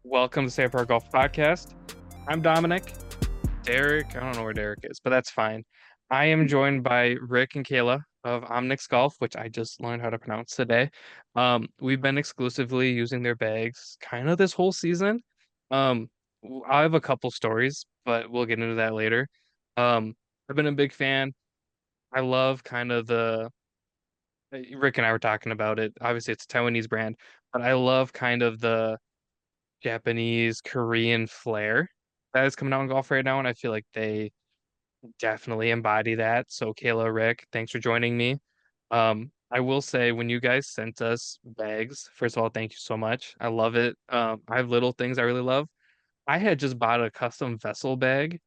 Welcome to Save Our Golf Podcast. I'm Dominic. Derek, I don't know where Derek is, but that's fine. I am joined by Rick and Kaila of OmniX Golf, which I just learned how to pronounce today. We've been exclusively using their bags kind of this whole season. Um, I have a couple stories, but we'll get into that later. I've been a big fan. I love kind of Rick and I were talking about it. Obviously, it's a Taiwanese brand, but I love kind of the Japanese, Korean flair that is coming out in golf right now, and I feel like they definitely embody that. So Kayla, Rick, thanks for joining me. I will say when you guys sent us bags, first of all, thank you so much. I love it. I have little things I really love. I had just bought a custom vessel bag,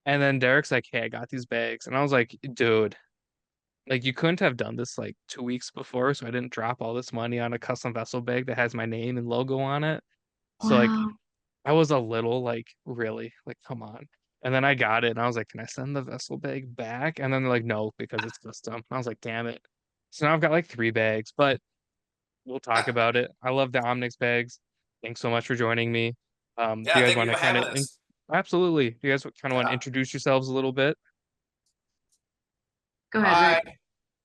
and then Derek's like, "Hey, I got these bags," and I was like, "Dude, like you couldn't have done this like 2 weeks before, so I didn't drop all this money on a custom vessel bag that has my name and logo on it." So like Wow. I was a little like, really? Like, come on. And then I got it and I was like, can I send the vessel bag back? And then they're like, no, because it's custom. I was like, damn it. So now I've got like 3 bags, but we'll talk about it. I love the Omnix bags. Thanks so much for joining me. Do Yeah, you guys thank want you to for kind having of us. absolutely. Do you guys kind of want to Yeah. introduce yourselves a little bit? Go ahead, Sure.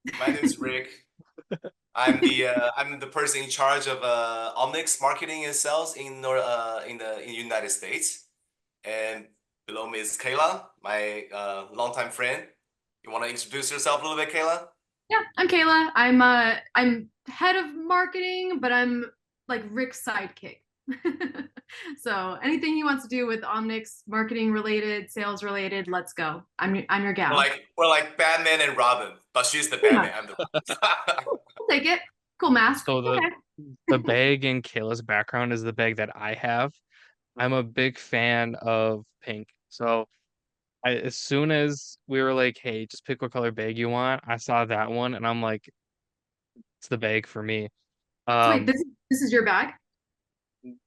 Rick. Hi, my name is Rick. I'm the person in charge of OmniX marketing and sales in the United States. And below me is Kayla, my longtime friend. You want to introduce yourself a little bit, Kayla? Yeah, I'm Kayla. I'm head of marketing, but I'm like Rick's sidekick. So anything he wants to do with Omnix, marketing related, sales related, let's go. I'm your We're gal. like we're like Batman and Robin, but she's the Pretty Batman. much. I'm the Robin. I'll take it. Cool mask. So the Okay. bag in Kayla's background is the bag that I have. I'm a big fan of pink. So as soon as we were like, hey, just pick what color bag you want, I saw that one and I'm like, it's the bag for me. So wait, Um, this is your bag?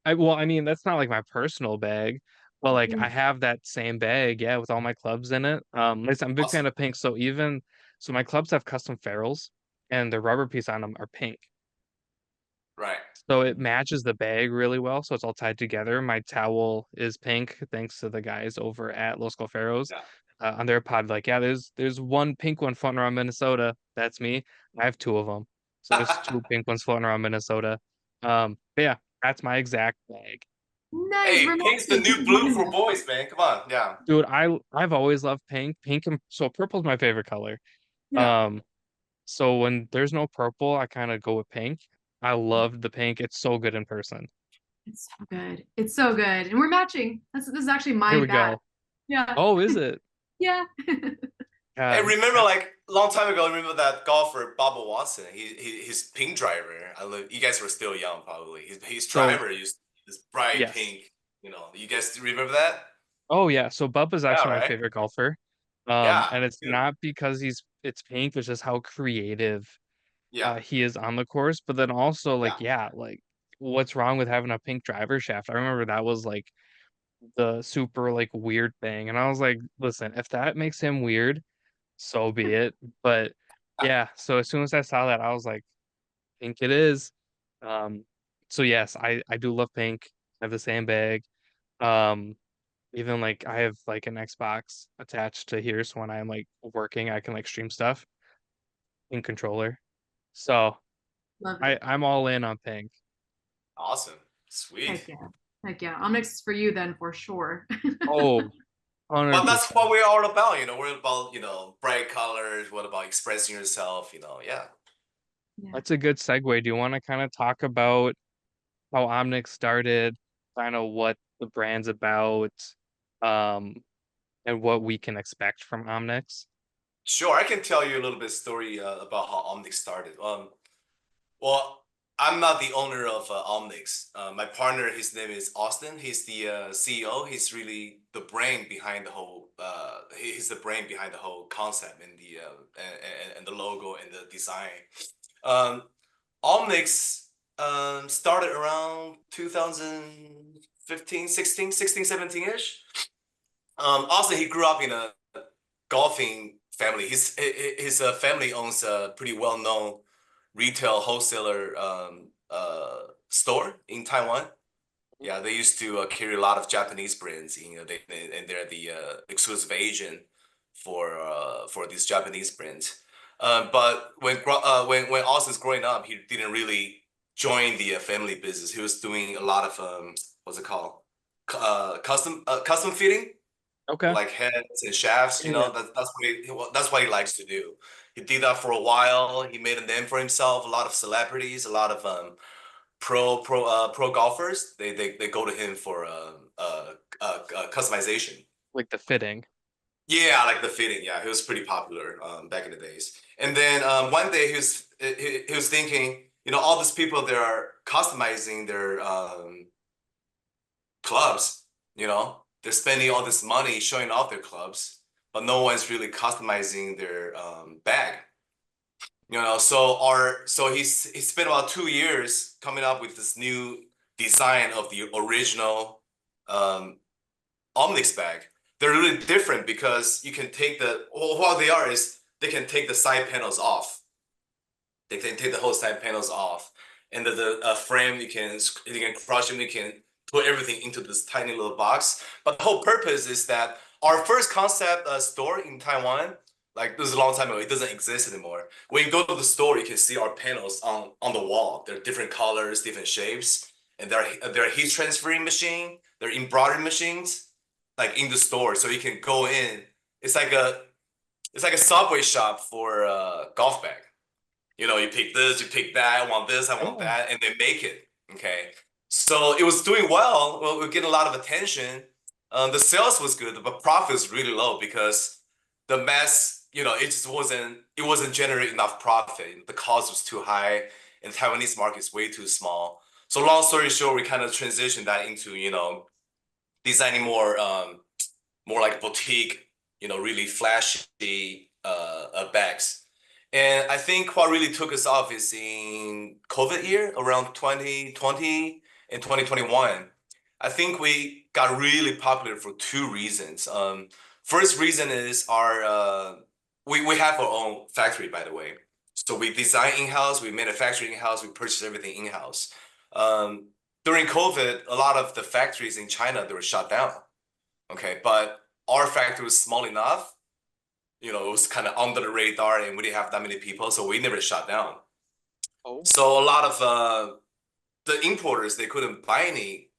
I mean, that's not like my personal bag, but like I have that same bag, yeah, with all my clubs in it. Like I said, I'm a big fan Awesome. of pink, so my clubs have custom ferrules and the rubber piece on them are pink. Right. So it matches the bag really well, so it's all tied together. My towel is pink, thanks to the guys over at Los Golferos. Yeah. On their pod, like, yeah, there's one pink one floating around Minnesota. That's me. I have 2 of them. So there's 2 pink ones floating around Minnesota. But yeah, that's my exact bag. Nice. Hey, Remind pink's the me. new blue for boys, man. Come on. Yeah. Dude, I've always loved pink. Pink and so purple's my favorite color. Yeah. Um, so when there's no purple, I kind of go with pink. I love the pink. It's so good in person. It's so good. It's so good. And we're matching. This is actually There my we bag. go. Yeah. Oh, is it? Yeah. Hey, God, remember like a long time ago, remember that golfer Bubba Watson? His pink driver. You guys were still young, probably. His so driver used this bright yes. pink. You guys remember that? Oh yeah. So Bubba's Yeah, actually my right. favorite golfer. Yeah, And me it's too. not because it's pink, it's just how creative Yeah, he is on the course. But then also like, yeah. yeah, like what's wrong with having a pink driver shaft? I remember that was like the super like weird thing. And I was like, listen, if that makes him weird, so be it. But yeah, so as soon as I saw that, I was like, pink it is. Um, so yes, I do love pink. I have the same bag. Um, Even like I have like an Xbox attached to here, so when I'm like working, I can like stream stuff in controller. So Love it. I'm all in on pink. Awesome, sweet. Heck yeah. Heck yeah. Omnix is for you then for sure. Oh, But that's 100%. what we're all about. We're about bright colors. What about expressing yourself? Yeah. Yeah. That's a good segue. Do you want to kind of talk about how Omnic started, kind of what the brand's about, um, and what we can expect from Omnix? Sure, I can tell you a little bit story about how OmniX started. Well, I'm not the owner of OmniX. My partner, his name is Austin. He's the CEO. He's really the brain behind the whole. He's the brain behind the whole concept and and the logo and the design. Um, OmniX started around 2015, 16, 17-ish. Austin, he grew up in a golfing family. His family owns a pretty well-known retail wholesaler store in Taiwan. Yeah, they used to carry a lot of Japanese brands. And they're the exclusive agent for these Japanese brands. But when Austin's growing up, he didn't really join the family business. He was doing a lot of what's it called? Custom fitting, Okay. like heads and shafts. Yeah. That's what he likes to do. He did that for a while. He made a name for himself. A lot of celebrities, a lot of pro golfers, they go to him for customization. Like the fitting. Yeah, like the fitting. Yeah, he was pretty popular back in the days. And then one day he was thinking, all these people that are customizing their clubs, they're spending all this money showing off their clubs, but no one's really customizing their bag. So he spent about 2 years coming up with this new design of the original um, OmniX bag. They're really different because you can take what they are is they can take the side panels off. They can take the whole side panels off, and the frame you can crush them. You can put everything into this tiny little box. But the whole purpose is that our first concept store in Taiwan, like this is a long time ago, it doesn't exist anymore. When you go to the store, you can see our panels on the wall. They're different colors, different shapes, and they're heat transferring machine. They're embroidery machines, like in the store, so you can go in. It's like a subway shop for golf bag. You pick this, you pick that, I want this, I want Oh. that, and they make it. Okay. So it was doing well. Well, we get a lot of attention. The sales was good, but profit was really low because the mass, it wasn't generating enough profit. The cost was too high, and the Taiwanese market is way too small. So long story short, we kind of transitioned that into, designing more like boutique, really flashy bags. And I think what really took us off is in COVID year around 2020 and 2021. I think we got really popular for two reasons. First reason is we have our own factory, by the way. So we design in-house, we manufacture in-house, we purchase everything in-house. During COVID, a lot of the factories in China, they were shut down. Okay, but our factory was small enough, it was kind of under the radar and we didn't have that many people, so we never shut down. Oh. So a lot of the importers, they couldn't buy any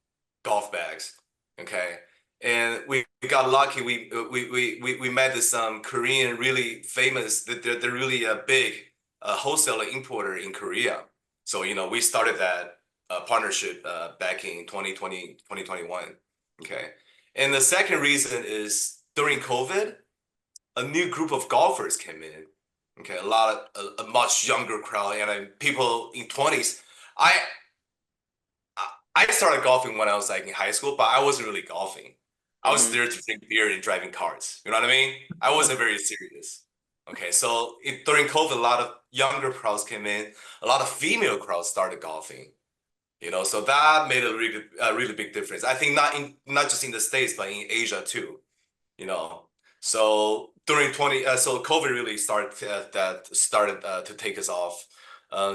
golf bags. Okay, and we got lucky. We met this Korean really famous. They're really a big wholesaler importer in Korea. So we started that partnership back in 2020 2021. Okay, and the second reason is during COVID, a new group of golfers came in. Okay, a much younger crowd, and people in 20s. I I started golfing when I was like in high school, but I wasn't really golfing. I was Mhm. there to drink beer and driving cars. You know what I mean? I wasn't very serious. Okay, so during COVID, a lot of younger crowds came in. A lot of female crowds started golfing. So that made a really big difference. I think not just in the States, but in Asia too. You know, so so COVID really started to take us off.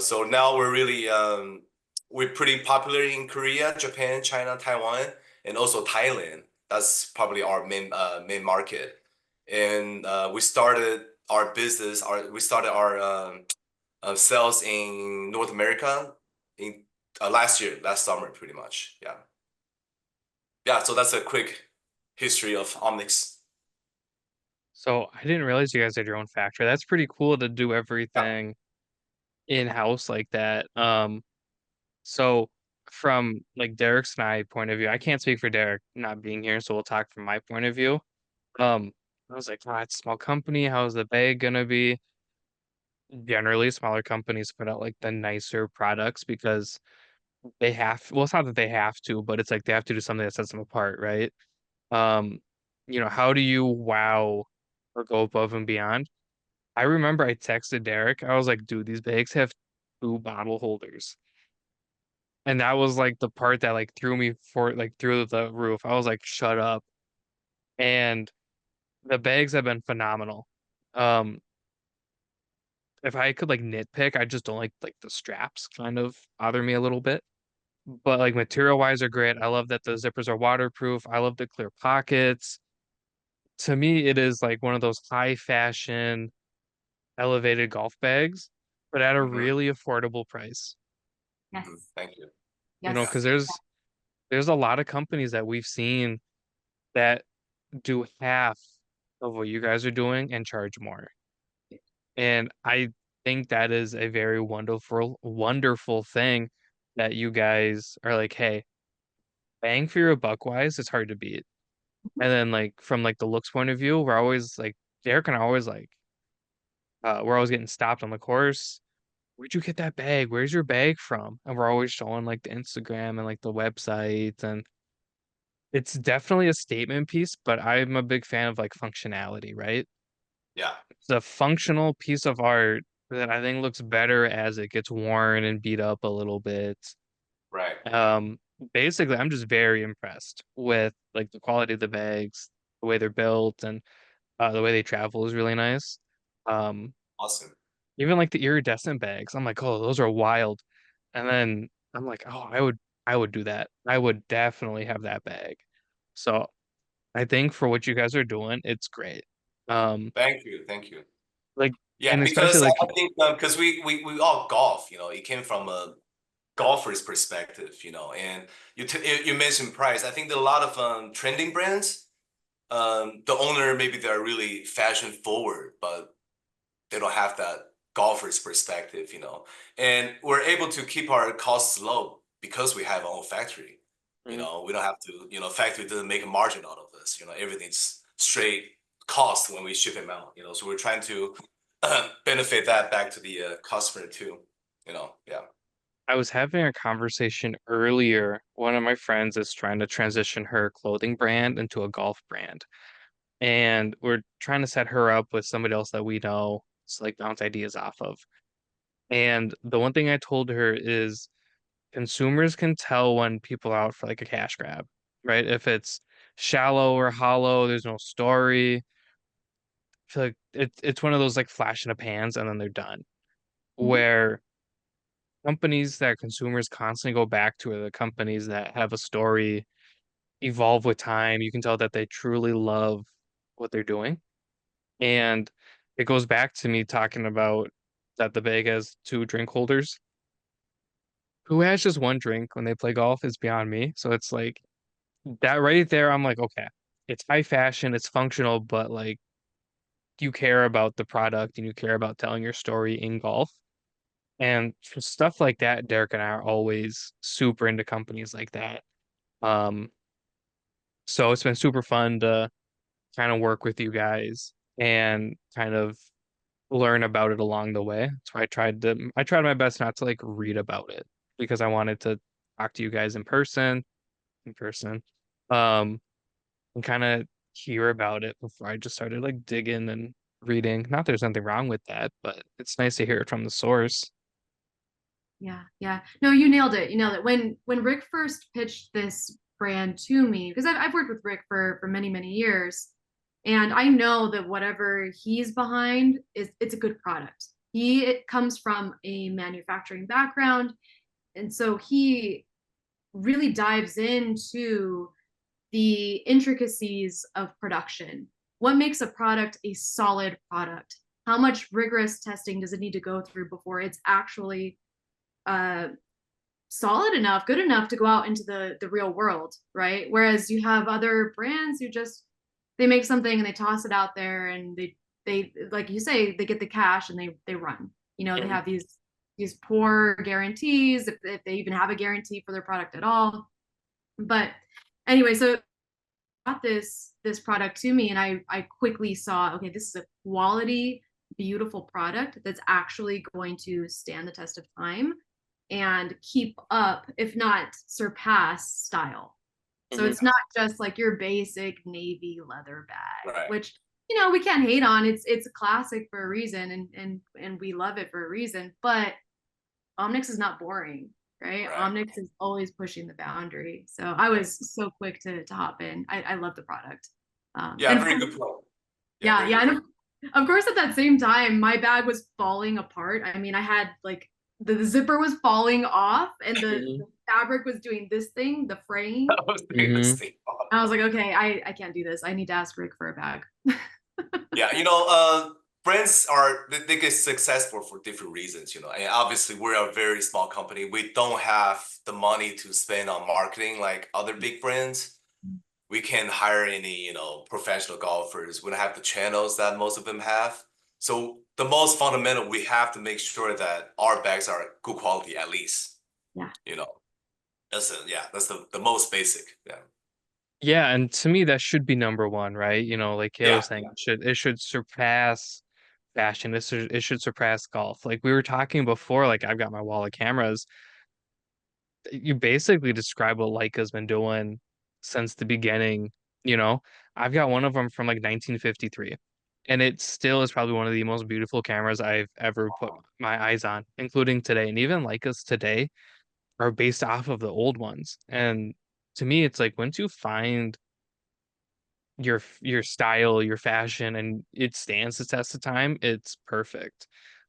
So now we're pretty popular in Korea, Japan, China, Taiwan, and also Thailand. That's probably our main market. And we started our sales in North America in last summer, pretty much. Yeah, yeah. So that's a quick history of OmniX. So I didn't realize you guys had your own factory. That's pretty cool to do Yeah. everything in-house like that. So from like Derek's and I point of view, I can't speak for Derek not being here, so we'll talk from my point of view. Um, I was like, it's a small company. How's the bag gonna be? Generally, smaller companies put out like the nicer products because well, it's not that they have to, but it's like they have to do something that sets them apart, right? Um, how do you wow or go above and beyond? I remember I texted Derek. I was like, dude, these bags have two bottle holders. And that was like the part that like threw me for like through the roof. I was like, shut up. And the bags have been phenomenal. Um, if I could like nitpick, I just don't like the straps kind of bother me a little bit. but like material wise are great. I love that the zippers are waterproof. I love the clear pockets. To me, it is like one of those high fashion elevated golf bags, but at a Hmm. really affordable price. Yes. Thank you. You know, Yeah. because Yes. there's a lot of companies that we've seen that do half of what you guys are doing and charge more. And I think that is a very wonderful thing that you guys are like, hey, bang for your buck wise, it's hard to beat. And then like from like the looks point of view, we're always like Derek and I always like we're always getting stopped on the course. Where'd you get that bag? Where's your bag from? And we're always showing like the Instagram and like the website, and it's definitely a statement piece, but I'm a big fan of like functionality, right? Yeah. It's a functional piece of art that I think looks better as it gets worn and beat up a little bit. Right. Um, Basically, I'm just very impressed with like the quality of the bags, the way they're built, and the way they travel is really nice. Um, Awesome. Even like the iridescent bags, I'm like, oh, those are wild. And then I'm like, oh, I would do that. I would definitely have that bag. So I think for what you guys are doing, it's great. Um, Thank you. Thank you. like, Yeah, and especially because like, I think because we all golf, it came from a golfer's perspective, and you mentioned price. I think that a lot of trending brands, the owner maybe they're really fashion forward, but they don't have that golfer's perspective, and we're able to keep our costs low because we have our own factory. mm, We don't have to, factory doesn't make a margin out of this. Everything's straight cost when we ship them out. So we're trying to benefit that back to the customer too. Yeah. I was having a conversation earlier. One of my friends is trying to transition her clothing brand into a golf brand. And we're trying to set her up with somebody else that we know to like bounce ideas off of. And the one thing I told her is consumers can tell when people are out for like a cash grab, right? If it's shallow or hollow, there's no story. I feel like it's one of those like flash in the pans and then they're done. Mhm. Where companies that consumers constantly go back to are the companies that have a story, evolve with time. You can tell that they truly love what they're doing. And it goes back to me talking about that the bag has two drink holders. Who has just one drink when they play golf is beyond me. So it's like that right there. I'm like, okay, it's high fashion, it's functional, but like you care about the product and you care about telling your story in golf. And for stuff like that, Derek and I are always super into companies like that. Um, so it's been super fun to kind of work with you guys and kind of learn about it along the way. So I tried my best not to like read about it because I wanted to talk to you guys in person, um, and kind of hear about it before I just started like digging and reading. Not there's nothing wrong with that, but it's nice to hear it from the source. Yeah, yeah. No, you nailed it. You nailed it. When Rick first pitched this brand to me, because I've worked with Rick for many, many years, and I know that whatever he's behind is it's a good product. It comes from a manufacturing background, and so he really dives into the intricacies of production. What makes a product a solid product? How much rigorous testing does it need to go through before it's actually uh, solid enough, good enough to go out into the real world, right? Whereas you have other brands who just they make something and they toss it out there and they like you say they get the cash and they run. They Mhm. have these poor guarantees if they even have a guarantee for their product at all. But anyway, so brought this product to me and I quickly saw, okay, this is a quality beautiful product that's actually going to stand the test of time and keep up if not surpass style. So Mhm. it's not just like your basic navy leather bag, Right. which we can't hate on. It's a classic for a reason and we love it for a reason, but OmniX is not boring, right? Right. OmniX is always pushing the boundary. So I Right. was so quick to hop in. I love the product. Yeah. And Very good point. Yeah. yeah, Very yeah. good And point. of course, at that same time, my bag was falling apart. I mean, I had like the zipper was falling off and the Mhm. fabric was doing this thing, the fraying. I was doing this thing. I was like, okay, I can't do this. I need to ask Rick for a bag. Yeah, brands they get successful for different reasons, And obviously, we're a very small company. We don't have the money to spend on marketing like other big brands. We can't hire any, professional golfers. We don't have the channels that most of them have. So the most fundamental, we have to make sure that our bags are good quality at least. Yeah. That's the most basic. Yeah. Yeah, and to me that should be number one, right? Like Kayla Yeah. was saying, it should surpass fashion. It should surpass golf. Like we were talking before, like I've got my wall of cameras. You basically describe what Leica's been doing since the beginning, you know. I've got one of them from like 1953, and it still is probably one of the most beautiful cameras I've ever put my eyes on, including today. And even Leica's today are based off of the old ones. And to me, it's like once you find your style, your fashion, and it stands the test of time, it's perfect.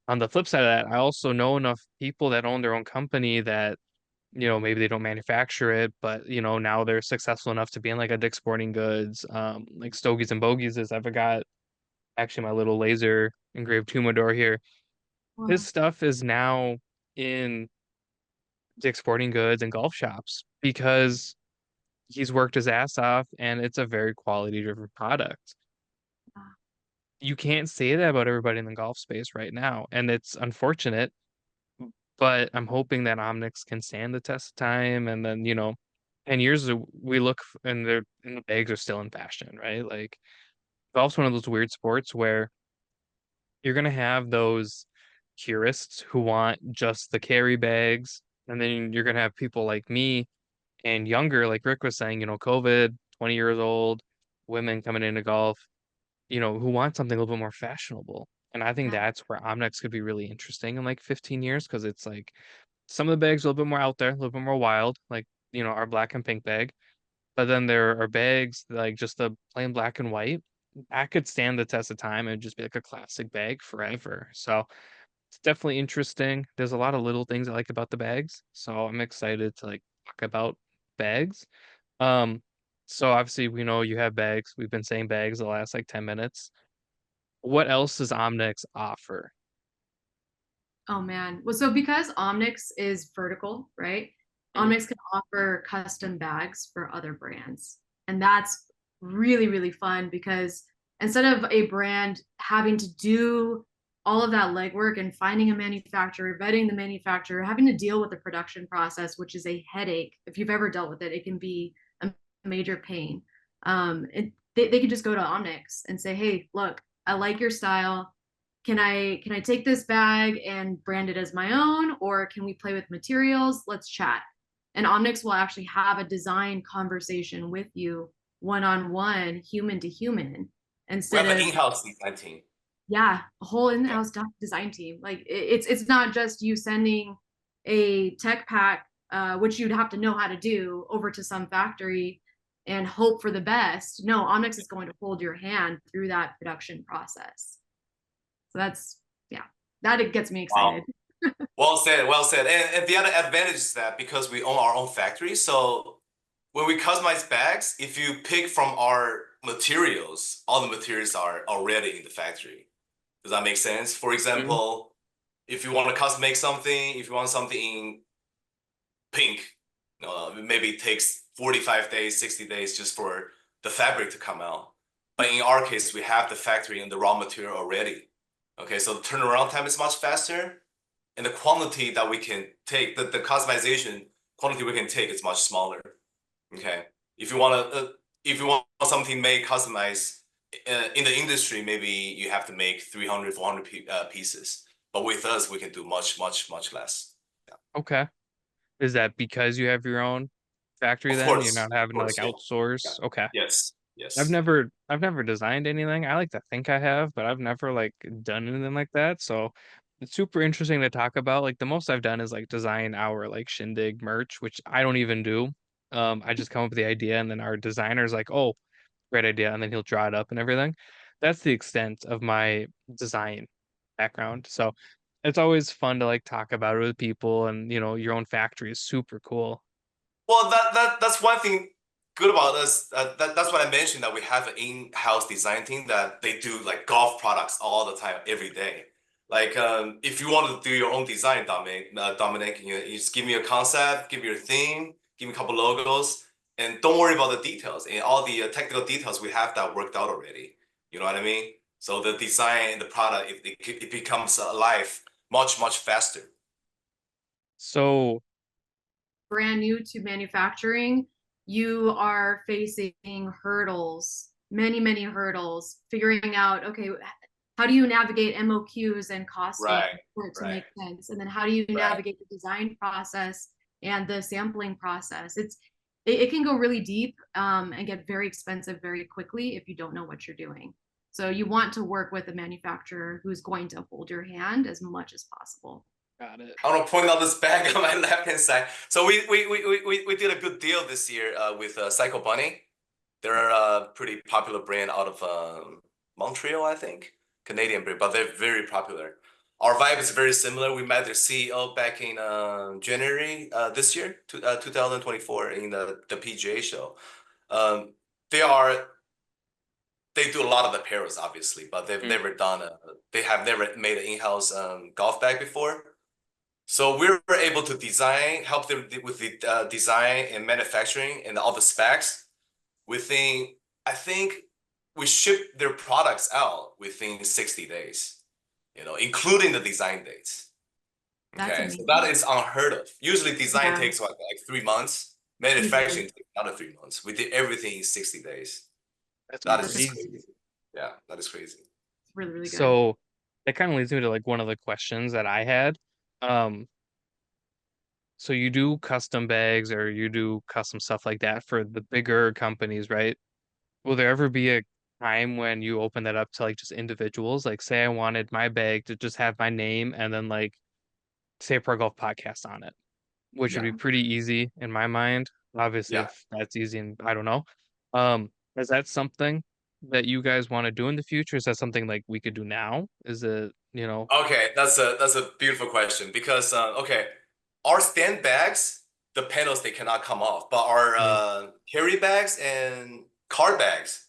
On the flip side of that, I also know enough people that own their own company that, maybe they don't manufacture it, but now they're successful enough to be in like a Dick's Sporting Goods, like Stogies and Bogies is. I've got actually my little laser engraved humidor here. His Wow. stuff is now in Dick's Sporting Goods and golf shops because he's worked his ass off and it's a very quality driven product. You can't say that about everybody in the golf space right now, and it's unfortunate, but I'm hoping that OmniX can stand the test of time, and then 10 years we look and the bags are still in fashion, right? Like golf's one of those weird sports where you're gonna have those purists who want just the carry bags, and then you're gonna have people like me and younger, like Rick was saying, COVID, 20 years old, women coming into golf, who want something a little bit more fashionable. And I think Yeah. that's where Omnex could be really interesting in like 15 years because it's like some of the bags are a little bit more out there, a little bit more wild, like, our black and pink bag. But then there are bags like just the plain black and white. That could stand the test of time and just be like a classic bag forever. So it's definitely interesting. There's a lot of little things I like about the bags. So I'm excited to like talk about bags. Um, so obviously we know you have bags. We've been saying bags the last like 10 minutes. What else does Omnix offer? Oh man. Well, so because OmniX is vertical, right? Mhm. OmniX can offer custom bags for other brands. And that's really, really fun because instead of a brand having to do all of that legwork and finding a manufacturer, vetting the manufacturer, having to deal with the production process, which is a headache. If you've ever dealt with it, it can be a major pain. They could just go to OmniX and say, hey, look, I like your style. Can I take this bag and brand it as my own, or can we play with materials? Let's chat. And OmniX will actually have a design conversation with you one on one, human to human, We instead have an of, in-house design team. yeah, a whole Yeah. in-house design team. Like it's not just you sending a tech pack, which you'd have to know how to do, over to some factory and hope for the best. No, OmniX is going to hold your hand through that production process. So that's, yeah, that it gets me excited. Wow. Well said, well said. And the other advantage is that because we own our own factory, so when we customize bags, if you pick from our materials, all the materials are already in the factory. Does that make sense? For Mhm. example, if you want to custom make something, if you want something in pink, maybe it takes 45 days, 60 days just for the fabric to come out. But in our case, we have the factory and the raw material already. Okay, so the turnaround time is much faster, and the quantity that we can take, the customization quantity we can take is much smaller. Okay, if you want something made customized in the industry, maybe you have to make 300, 400 pieces. But with us, we can do much, much, much less. Yeah. Okay. Is that because you have your own factory then? You're not Of having to like course, yeah, yeah, outsource? Okay. yes, I've yes. never I've never designed anything. I like to think I have, but I've never like done anything like that. So it's super interesting to talk about. Like the most I've done is like design our like shindig merch, which I don't even do. I just come up with the idea and then our designer's like, "Oh, great idea," and then he'll draw it up and everything. That's the extent of my design background. So it's always fun to like talk about it with people, and you know, your own factory is super cool. Well, that's one thing good about us. That's what I mentioned, that we have an in-house design team that they do like golf products all the time, every day. Like if you want to do your own design, Dominic, you just give me a concept, give me your theme, give me a couple logos, and don't worry about the details. And all the technical details, we have that worked out already. You know what I mean? So the design and the product, it becomes alive much faster. So Brand new to manufacturing, you are facing hurdles, many hurdles, figuring out, okay, how do you navigate MOQs and costing Right, for it to right, make sense? And then how do you right. navigate the design process and the sampling process? It can go really deep and get very expensive very quickly if you don't know what you're doing. So you want to work with a manufacturer who's going to hold your hand as much as possible. got it. I want to point out this bag on my left hand side. So we did a good deal this year with Psycho Bunny. They're a pretty popular brand out of Montreal, I think, Canadian brand, but they're very popular. Our vibe is very similar. We met their CEO back in January this year, 2024, in the PGA show. Um, they are they do a lot of the apparels, obviously, but they've never done they have never made an in-house golf bag before. So we were able to help them with the design and manufacturing and all the specs within, I think we shipped their products out within 60 days, including the design dates. Okay, so that is unheard of. Usually design takes what, like 3 months, manufacturing takes another 3 months. We did everything in 60 days. That is just crazy. Yeah, that is crazy. It's really good. So that kind of leads me to like one of the questions that I had. So you do custom bags or you do custom stuff like that for the bigger companies, right? Will there ever be a time when you open that up to like just individuals? Like say I wanted my bag to just have my name and then like say a Pro Golf podcast on it, which would be pretty easy in my mind. Obviously, Yeah. if that's easy and I don't know. Is that something that you guys want to do in the future? Is that something like we could do now? Is it, you know? Okay, that's a beautiful question because okay, our stand bags, the panels they cannot come off, but our Mhm. carry bags and card bags,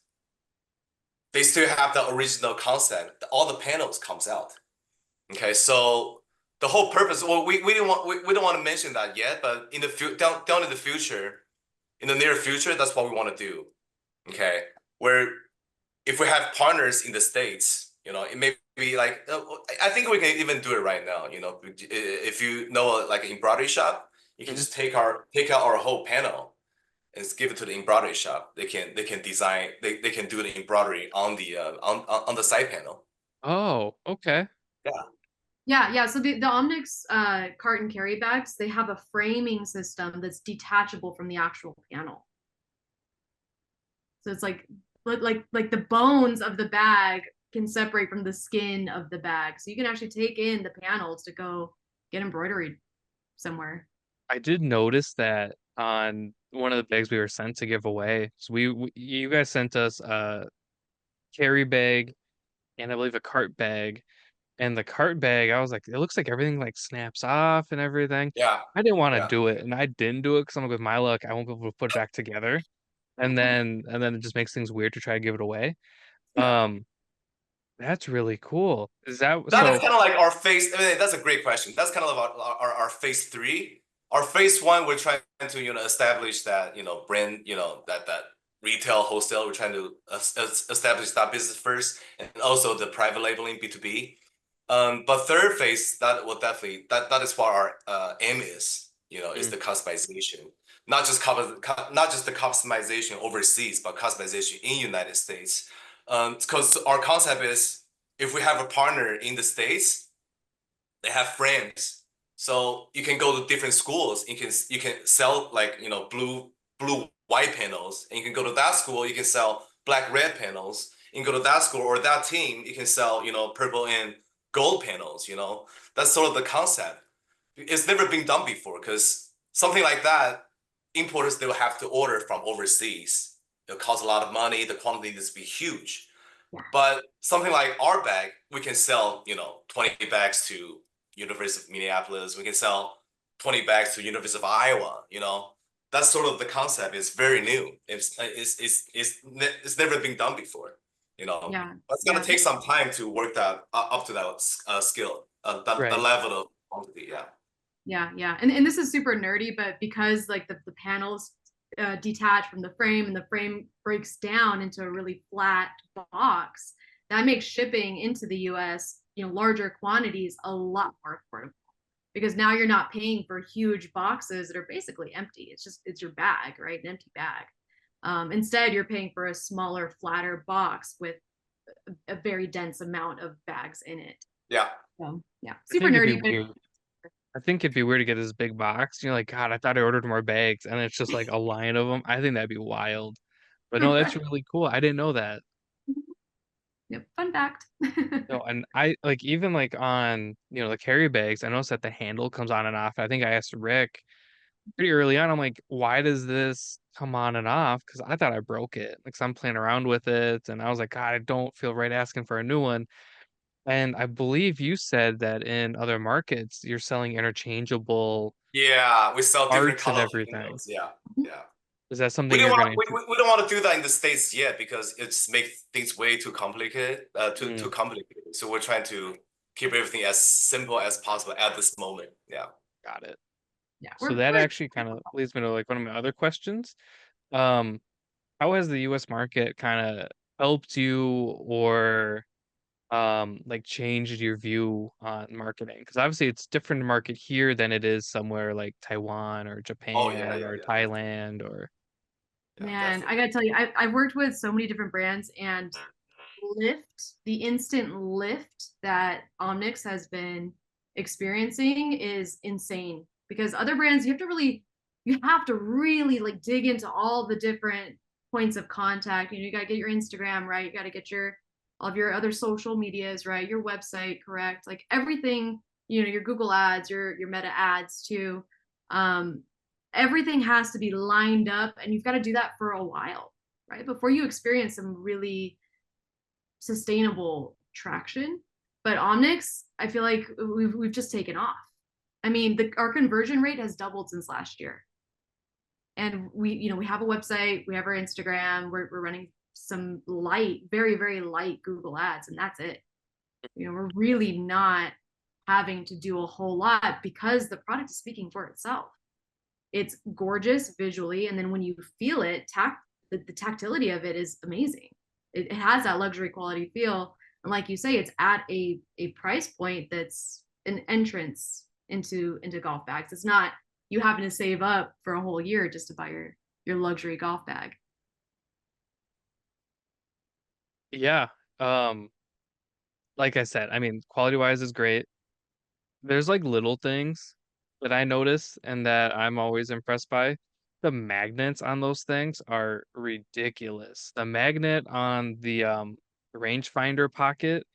they still have the original concept. All the panels comes out. Okay, so the whole purpose. Well, we don't want to mention that yet, but in the down in the future, in the near future, that's what we want to do. Okay, where if we have partners in the States, it may be like, I think we can even do it right now. If you know like an embroidery shop, you can Mhm. just take out our whole panel and give it to the embroidery shop. They can design, they can do the embroidery on the side panel. Oh, okay. Yeah. So the OmniX cart and carry bags, they have a framing system that's detachable from the actual panel. So it's like the bones of the bag can separate from the skin of the bag. So you can actually take in the panels to go get embroidered somewhere. I did notice that on one of the bags we were sent to give away. So you guys sent us a carry bag and I believe a cart bag. And the cart bag, I was like, it looks like everything like snaps off and everything. Yeah, I didn't want to yeah. do it, and I didn't do it because I'm like, with my luck, I won't be able to put it back together. And then it just makes things weird to try to give it away. Um, that's really cool. Is that That is so? kind of like our phase. I mean, that's a great question. That's kind of our phase three. Our phase one, we're trying to establish that brand, that retail wholesale. We're trying to establish that business first, and also the private labeling B2B. But third phase, that will definitely that is what our aim is. Is the customization, not just the customization overseas, but customization in United States. Because our concept is, if we have a partner in the States, they have friends. So you can go to different schools. You can sell like blue white panels, and you can go to that school. You can sell black red panels. You can go to that school or that team. You can sell purple and gold panels. That's sort of the concept. It's never been done before because something like that, importers, they will have to order from overseas. It'll cost a lot of money. The quantity needs to be huge. Yeah. But something like our bag, we can sell 20 bags to University of Minneapolis. We can sell 20 bags to University of Iowa. That's sort of the concept. It's very new. It's never been done before. Yeah. But it's gonna take some time to work that up to that skill, the level of quantity. Yeah. And this is super nerdy, but because like the panels detach from the frame and the frame breaks down into a really flat box, that makes shipping into the US, larger quantities a lot more affordable, because now you're not paying for huge boxes that are basically empty. It's your bag, right? An empty bag. Instead, you're paying for a smaller, flatter box with a very dense amount of bags in it. Yeah. So, yeah, super nerdy. I think it'd be weird to get this big box. You're like, God, I thought I ordered more bags, and it's just like a line of them. I think that'd be wild. But no, that's really cool. I didn't know that. Yep, fun fact. No, and I like even like on the carry bags, I noticed that the handle comes on and off. I think I asked Rick pretty early on. I'm like, why does this come on and off? Because I thought I broke it. Like, so I'm playing around with it, and I was like, God, I don't feel right asking for a new one. And I believe you said that in other markets, you're selling interchangeable Yeah, we sell different parts and color everything. windows. Yeah. Is that We something don't you're want going to. We don't want to do that in the States yet because it's makes things way too complicated. Too complicated. So we're trying to keep everything as simple as possible at this moment. Yeah. Got it. Yeah. So that actually kind of leads me to like one of my other questions. Um, how has the US market kind of helped you or like changed your view on marketing? Because obviously it's different market here than it is somewhere like Taiwan or Oh yeah, Japan yeah, or yeah. Definitely. Man, Yeah, I gotta tell you, I've worked with so many different brands, and the instant lift that OmniX has been experiencing is insane. Because other brands, you have to really like dig into all the different points of contact. You gotta get your Instagram right, you gotta get all of your other social medias right, your website correct, like everything, your Google ads, your Meta ads too. Um, Everything has to be lined up, and you've got to do that for a while, right? Before you experience some really sustainable traction. But OmniX, I feel like we've just taken off. I mean, our conversion rate has doubled since last year. And we have a website, we have our Instagram, we're running some light, very, very light Google ads, and that's it. We're really not having to do a whole lot because the product is speaking for itself. It's gorgeous visually, and then when you feel it, the tactility of it is amazing. It has that luxury quality feel, and like you say, it's at a price point that's an entrance into golf bags. It's not you having to save up for a whole year just to buy your luxury golf bag. Yeah. Um, like I said, I mean, quality wise is great. There's like little things that I notice and that I'm always impressed by. The magnets on those things are ridiculous. The magnet on the rangefinder pocket,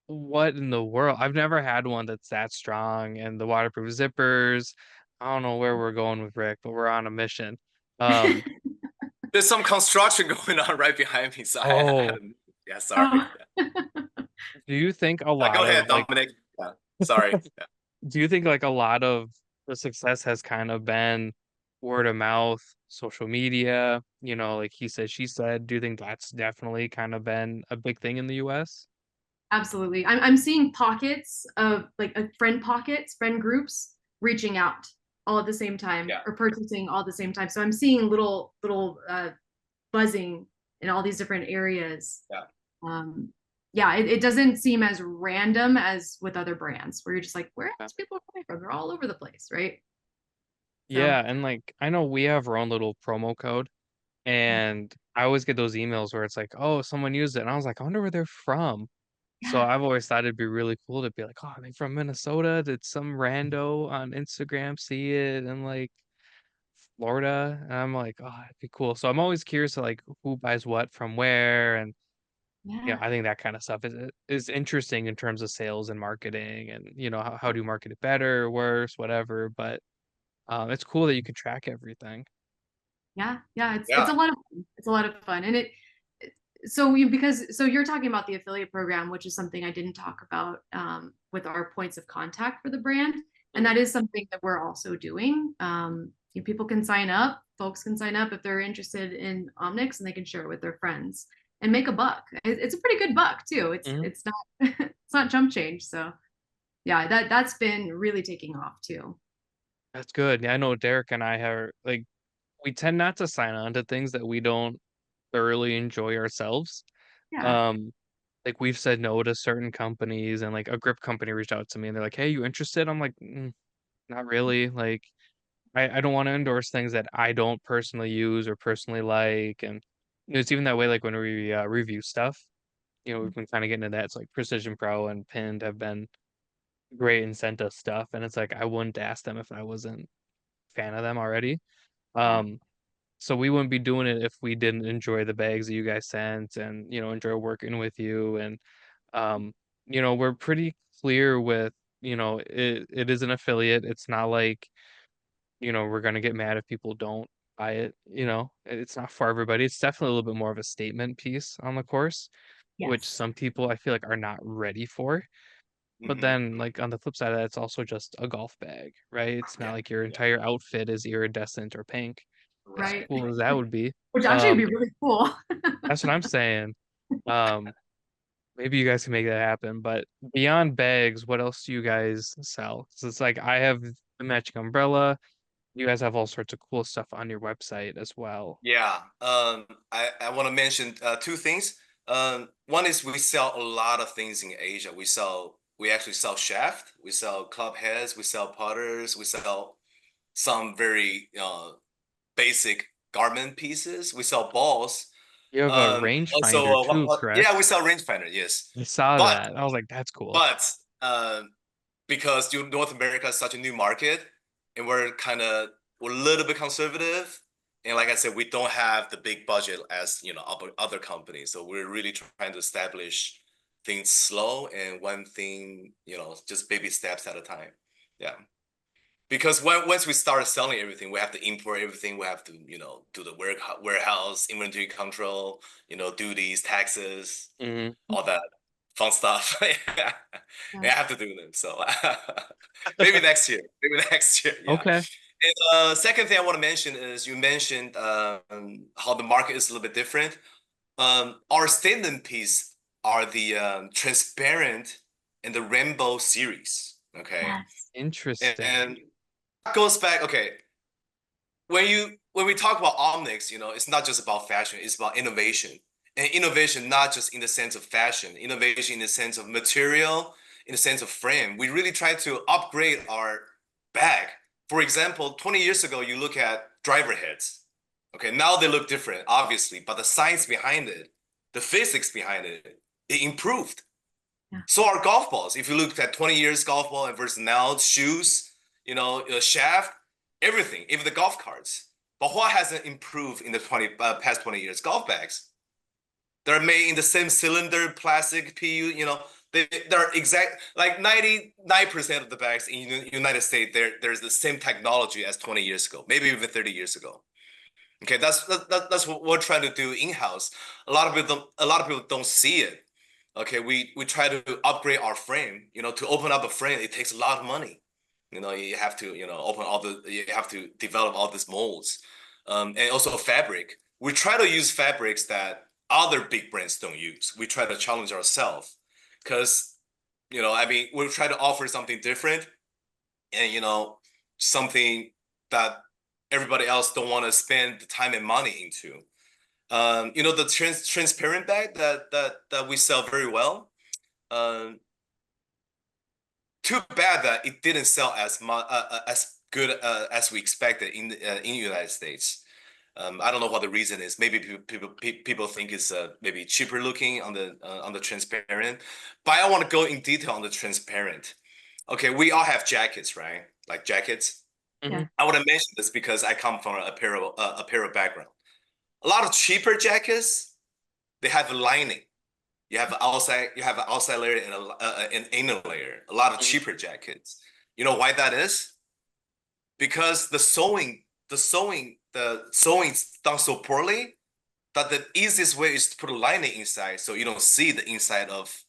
what in the world? I've never had one that's that strong, and the waterproof zippers. I don't know where we're going with Rick, but we're on a mission. Um, There's some construction going on right behind me, so I oh, haven't. Yeah, sorry. Yeah. do you think a Go lot ahead, of like Dominic. Yeah, sorry. Yeah. do you think like a lot of the success has kind of been word of mouth, social media, like he said, she said? Do you think that's definitely kind of been a big thing in the US? Absolutely. I'm seeing pockets of like friend groups reaching out all at the same time, Yeah. or purchasing all at the same time. So I'm seeing little buzzing in all these different areas. Yeah. Yeah, it doesn't seem as random as with other brands where you're just like, where are Yeah. these people coming from? They're all over the place, right? Yeah, and like I know we have our own little promo code, and I always get those emails where it's like, oh, someone used it, and I was like, I wonder where they're from. So Yeah. I've always thought it'd be really cool to be like, oh, are they from Minnesota? Did some rando on Instagram see it in like Florida? And I'm like, oh, it'd be cool. So I'm always curious to like who buys what from where, and Yeah. I think that kind of stuff is interesting in terms of sales and marketing, and how do you market it better, worse, whatever. But it's cool that you can track everything. Yeah, it's Yeah. a lot of fun. It's a lot of fun. And so you're talking about the affiliate program, which is something I didn't talk about. with our points of contact for the brand. And that is something that we're also doing. People can sign up, folks can sign up if they're interested in OmniX, and they can share it with their friends and make a buck. It's a pretty good buck too. It's not it's not chump change. So yeah, that's been really taking off too. That's good. Yeah, I know Derek and I are like, we tend not to sign on to things that we don't thoroughly enjoy ourselves. Yeah. Like we've said no to certain companies, and like a grip company reached out to me and they're like, "Hey, you interested?" I'm like, not really. Like I don't want to endorse things that I don't personally use or personally like. And it's even that way like when we review stuff, we've been kind of getting into that. It's like Precision Pro and Pinned have been great and sent us stuff, and it's like I wouldn't ask them if I wasn't a fan of them already. Yeah. So we wouldn't be doing it if we didn't enjoy the bags that you guys sent, and enjoy working with you. And um, we're pretty clear with, it is an affiliate. It's not like, we're gonna get mad if people don't buy it. It's not for everybody. It's definitely a little bit more of a statement piece on the course, which Yes. some people I feel like are not ready for. But then, like on the flip side of that, it's also just a golf bag, right? It's not Yeah, like your yeah, entire outfit is iridescent or pink. As Right. right. cool as that would be. Which actually would Um, be really cool. that's what I'm saying. Um, maybe you guys can make that happen. But beyond bags, what else do you guys sell? So it's like I have the matching umbrella. You guys have all sorts of cool stuff on your website as well. Yeah. I want to mention two things. One is we sell a lot of things in Asia. We actually sell shaft, we sell club heads, we sell putters, we sell some very basic garment pieces. We sell balls. You have a rangefinder too, Yeah, we correct? sell rangefinder. Yes, I saw but that. I was like, that's cool. but because North America is such a new market, and we're a little bit conservative, and like I said, we don't have the big budget as other companies. So we're really trying to establish things slow, and one thing, just baby steps at a time. Yeah. Because once we start selling everything, we have to import everything. We have to, do the warehouse, inventory control, duties, taxes, Hmm. all that fun stuff. Yeah. Yeah. I have to do them. So maybe next year. Maybe next year. Yeah. Okay. And second thing I want to mention is you mentioned how the market is a little bit different. Our statement piece are the transparent and the rainbow series. Okay. Yes. Interesting. And goes back. Okay, when we talk about Omnics, it's not just about fashion, it's about innovation. And innovation not just in the sense of fashion, innovation in the sense of material, in the sense of frame. We really try to upgrade our bag. For example, 20 years ago, you look at driver heads. Okay, now they look different, obviously, but the science behind it, the physics behind it, it improved. Yeah. So our golf balls, if you look at 20 years golf ball and versus now, shoes, shaft, everything, even the golf carts. But what hasn't improved in the past 20 years? Golf bags. They're made in the same cylinder, plastic, PU, they're exact, like 99% of the bags in the United States, there's the same technology as 20 years ago, maybe even 30 years ago. Okay, that's what we're trying to do in-house. A lot of people don't see it. Okay, we try to upgrade our frame. To open up a frame, it takes a lot of money. You have to you have to develop all these molds, and also fabric. We try to use fabrics that other big brands don't use. We try to challenge ourselves because we try to offer something different, and something that everybody else don't want to spend the time and money into. The transparent bag that we sell very well. Too bad that it didn't sell as much as good as we expected in the United States. I don't know what the reason is. Maybe people think it's maybe cheaper looking on the transparent. But I want to go in detail on the transparent. Okay, we all have jackets, right? Like jackets. Hmm. I want to mention this because I come from apparel background. A lot of cheaper jackets, they have a lining. You have an outside layer and an inner layer. A lot of cheaper jackets. You know why that is? Because the sewing is done so poorly that the easiest way is to put a lining inside so you don't see the inside of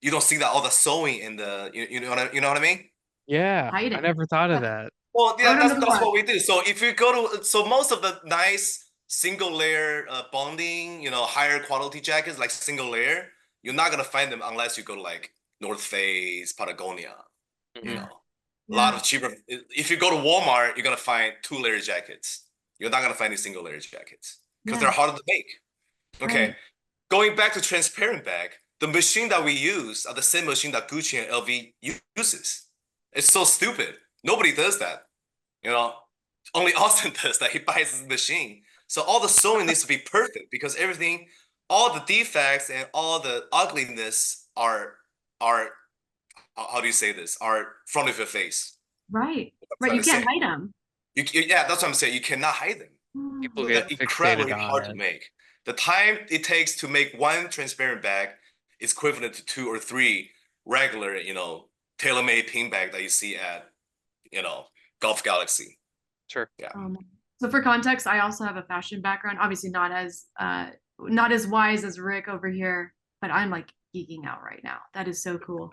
you don't see that all the sewing in the you know what I mean? Yeah, Hide I it. never thought of Yeah. that. Well, Throw yeah, it under the that's rug. what we do. So if you go to so most of the nice single layer bonding, higher quality jackets like single layer, you're not gonna find them unless you go to like North Face, Patagonia. You Mhm. Yeah. know, a lot Yeah. of cheaper. If you go to Walmart, you're gonna find two-layer jackets. You're not gonna find these single layer jackets because they're Yeah. harder to make. Okay, Right. going back to transparent bag, the machine that we use are the same machine that Gucci and LV uses. It's so stupid. Nobody does that. You know, only Austin does that. He buys his machine. So all the sewing needs to be perfect because everything, all the defects and all the ugliness are how do you say this? Are front of your face. Right. I'm Right. trying You to can't say. hide them. Yeah, that's what I'm saying. You cannot hide them. People They're get fixated incredibly on hard to it. make. The time it takes to make one transparent bag is equivalent to two or three regular, tailor-made pin bag that you see at, you know, Golf Galaxy. Sure. Yeah. So for context, I also have a fashion background. Obviously not as wise as Rick over here, but I'm like geeking out right now. That is so cool.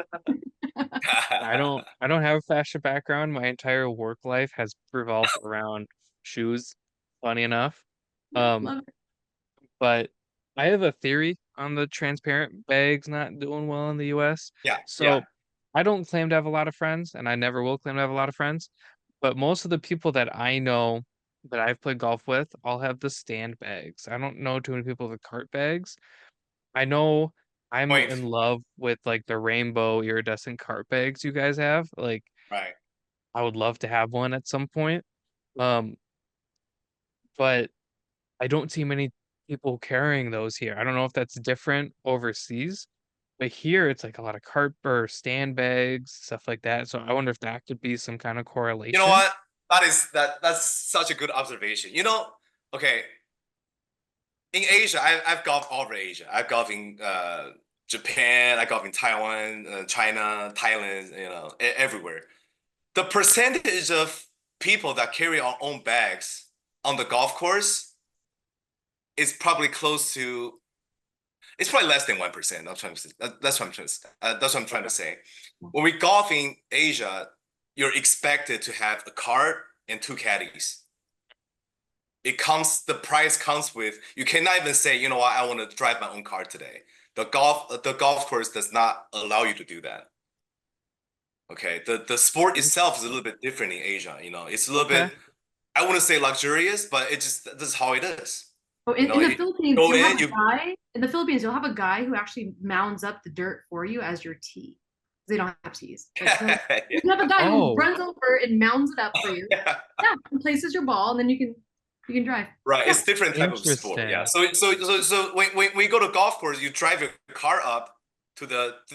I don't have a fashion background. My entire work life has revolved around shoes, funny enough. Um, Love it. but I have a theory on the transparent bags not doing well in the US. Yeah, yeah. So I don't claim to have a lot of friends, and I never will claim to have a lot of friends. But most of the people that I know that I've played golf with all have the stand bags. I don't know too many people with cart bags. I know I'm Point. in love with like the rainbow iridescent cart bags you guys have. Like Right. I would love to have one at some point. Um, but I don't see many people carrying those here. I don't know if that's different overseas, but here it's like a lot of cart or stand bags, stuff like that. So I wonder if that could be some kind of You know correlation. what? That's such a good observation. Okay, in Asia, I've golfed all over Asia. I've golfed in Japan, I golfed in Taiwan, China, Thailand, everywhere. The percentage of people that carry our own bags on the golf course is probably close to. It's probably less than 1%. That's what I'm trying to. That's what I'm trying to say. When we golf in Asia, you're expected to have a cart and two caddies. The price comes with. You cannot even say, you know what, I want to drive my own car today. The golf course does not allow you to do that. Okay, the sport itself is a little bit different in Asia. It's a little Okay. bit. I wouldn't say luxurious, but this is how it is. Oh, in the You Philippines, go you'll have in, a guy in the Philippines, you'll have a guy who actually mounds up the dirt for you as your tee. They don't have tees. But yeah, you have a guy who Oh, runs over and mounds it up for you. yeah. Yeah, and places your ball, and then you can drive. Right, Yeah. it's different type of sport. Yeah. interesting. So when we go to golf course, you drive your car up to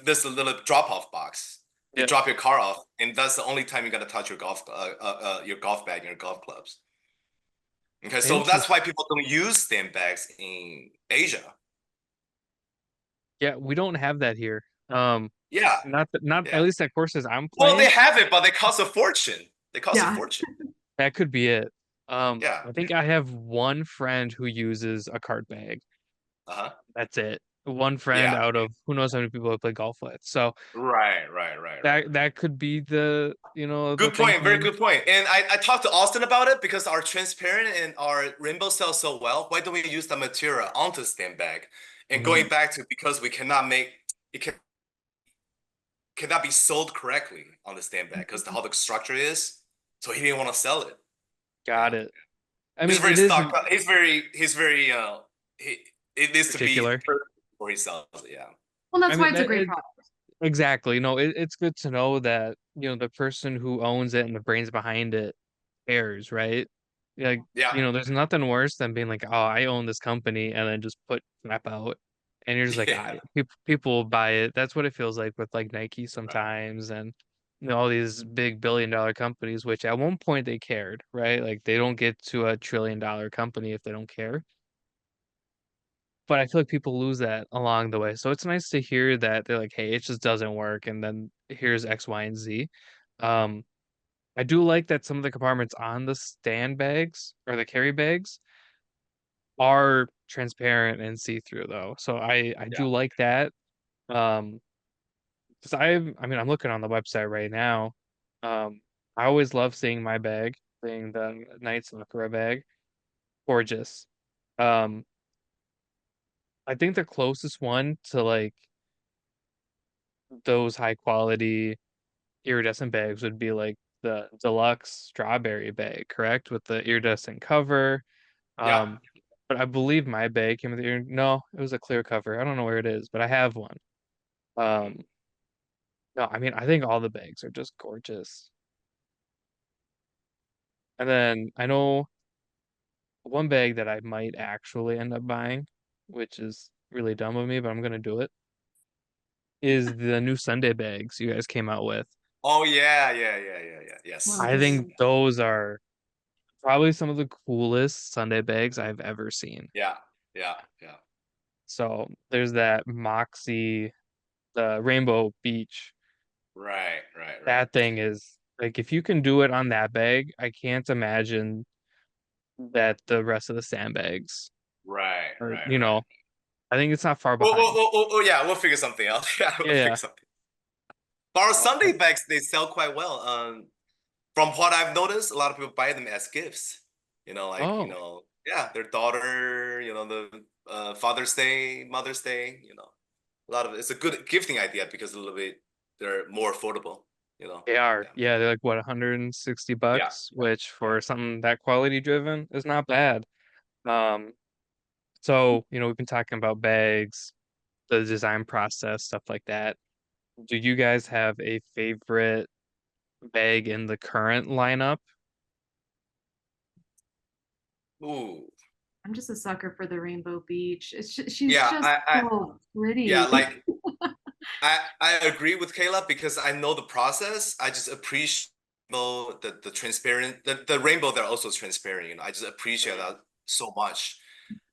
this little drop off box. You Yeah, drop your car off, and that's the only time you got to touch your golf bag and your golf clubs. Okay, so that's interesting. why people don't use stand bags in Asia. Yeah, we don't have that here. Yeah, Not at yeah. least at courses I'm Well, they playing. have it, but they cost a fortune. They cost a Yeah. fortune. That could be it. Yeah. I think I have one friend who uses a cart bag. Uh-huh. That's it. One friend Yeah. out of who knows how many people I play golf with. So Right. that could be the Good point. Very thinking. good point. And I talked to Austin about it because our transparent and our rainbow sell so well. Why don't we use the material onto the stand bag? And Mhm. going back to because we cannot make it cannot be sold correctly on the stand bag because how the structure is. So he didn't want to sell it. You Got know, it. I he's mean, very it is stuck. He's very he, it needs to be particular. perfect before he sells it. Yeah. Well, I that's why mean, it's a great product. exactly. No, it's good to know that, the person who owns it and the brains behind it cares, right? Like, Yeah. there's nothing worse than being like, oh, I own this company and then just put crap out. And you're just like, Yeah. people will buy it. That's what it feels like with like Nike Right. sometimes and all these big billion-dollar companies, which at one point they cared, right? Like they don't get to a trillion-dollar company if they don't care. But I feel like people lose that along the way. So it's nice to hear that they're like, hey, it just doesn't work, and then here's X, Y, and Z. Um, I do like that some of the compartments on the stand bags or the carry bags are transparent and see-through though. So I Yeah. do like that. Um, Because I mean, I'm looking on the website right now. Um, I always love seeing my bag, seeing the Night Sakura bag. Gorgeous. Um, I think the closest one to like those high quality iridescent bags would be like the deluxe strawberry bag, correct? With the iridescent cover. Yeah. Um, but I believe my bag came with no, it was a clear cover. I don't know where it is, but I have one. Mhm. Um, no, I mean I think all the bags are just gorgeous. And then I know one bag that I might actually end up buying, which is really dumb of me, but I'm gonna do it, is the new Sunday bags you guys came out with. Oh yeah. Yes. I Yes. think Lovely. those are probably some of the coolest Sunday bags I've ever seen. Yeah. Yeah. So there's that Moxie, the Rainbow Beach. Right. That thing is like if you can do it on that bag, I can't imagine that the rest of the sandbags are, Right. I think it's not far behind. Oh, yeah, we'll figure something out. Yeah, we'll figure Yeah. something. But our Oh, Sunday bags, they sell quite well. From what I've noticed, a lot of people buy them as gifts. oh, Yeah, their daughter, the Father's Day, Mother's Day, a lot of it's a good gifting idea because a little bit they're more affordable, they are. Yeah. Yeah, they're like what, 160 Yeah. bucks, which for something that quality driven is not bad. Um, so, we've been talking about bags, the design process, stuff like that. Do you guys have a favorite bag in the current lineup? Ooh. I'm just a sucker for the Rainbow Beach. She's Yeah, just so yeah, pretty. like I agree with Kayla because I know the process. I just appreciate the transparent the rainbow that are also transparent. I just appreciate Mm. that so much.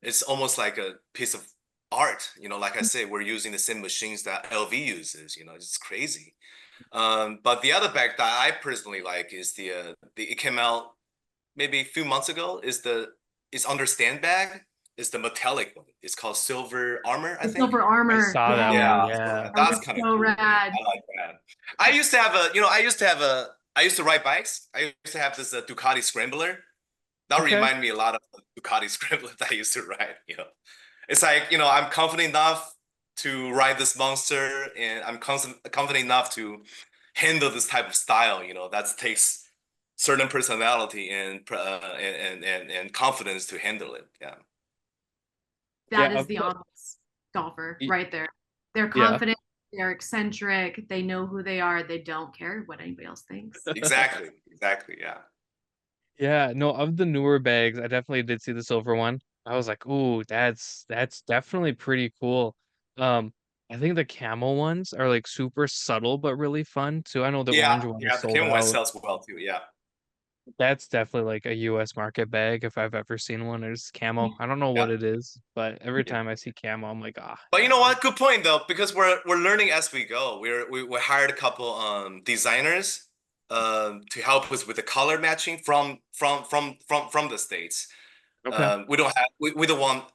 It's almost like a piece of art. Like I say, we're using the same machines that LV uses. It's crazy. But the other bag that I personally like is the it came out maybe a few months ago. Is Understand bag. It's the metallic one. It's called Silver Armor, I The think. silver I armor. saw that Yeah. one. Yeah, Yeah. That that's was kind of so cool. rad. I like that. I used to ride bikes. I used to have this Ducati Scrambler. That Okay. reminded me a lot of the Ducati Scrambler that I used to ride. It's like, I'm confident enough to ride this monster, and I'm confident enough to handle this type of style. That takes certain personality and confidence to handle it. Yeah. That Yeah. is the Onyx golfer Y- right there. They're yeah. confident, they're eccentric, they know who they are, they don't care what anybody else thinks. Exactly. Yeah. Yeah. No, of the newer bags, I definitely did see the silver one. I was like, ooh, that's definitely pretty cool. Um, I think the camel ones are like super subtle but really fun too. I know the Yeah, orange one is yeah, the sold camel one out. sells well too. Yeah. That's definitely like a US market bag if I've ever seen one. It's camo. I don't know Yeah. what it is, but every Yeah. time I see camo, I'm like, ah, But you yeah, know what? Good point though, because we're learning as we go. We hired a couple designers to help us with the color matching from the States. okay. We don't want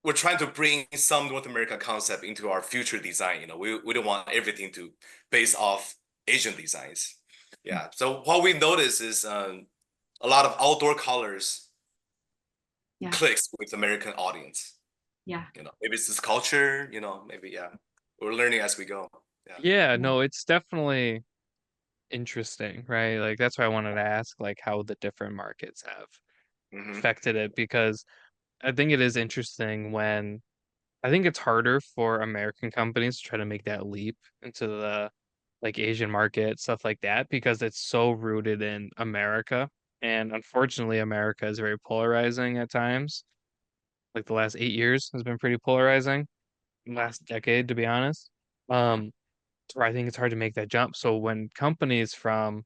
we're trying to bring some North American concept into our future design. We don't want everything to base off Asian designs. Yeah. So what we notice is a lot of outdoor colors Yeah, clicks with American audience. yeah, Maybe it's this culture, maybe, yeah. We're learning as we go. Yeah. Yeah, yeah, no, it's definitely interesting, right? Like that's why I wanted to ask like how the different markets have Hmm. affected it because I think it is interesting when I think it's harder for American companies to try to make that leap into the like Asian market, stuff like that, because it's so rooted in America. And unfortunately, America is very polarizing at times. Like the last 8 years has been pretty polarizing. Last decade, to be honest. Um, where I think it's hard to make that jump. So when companies from,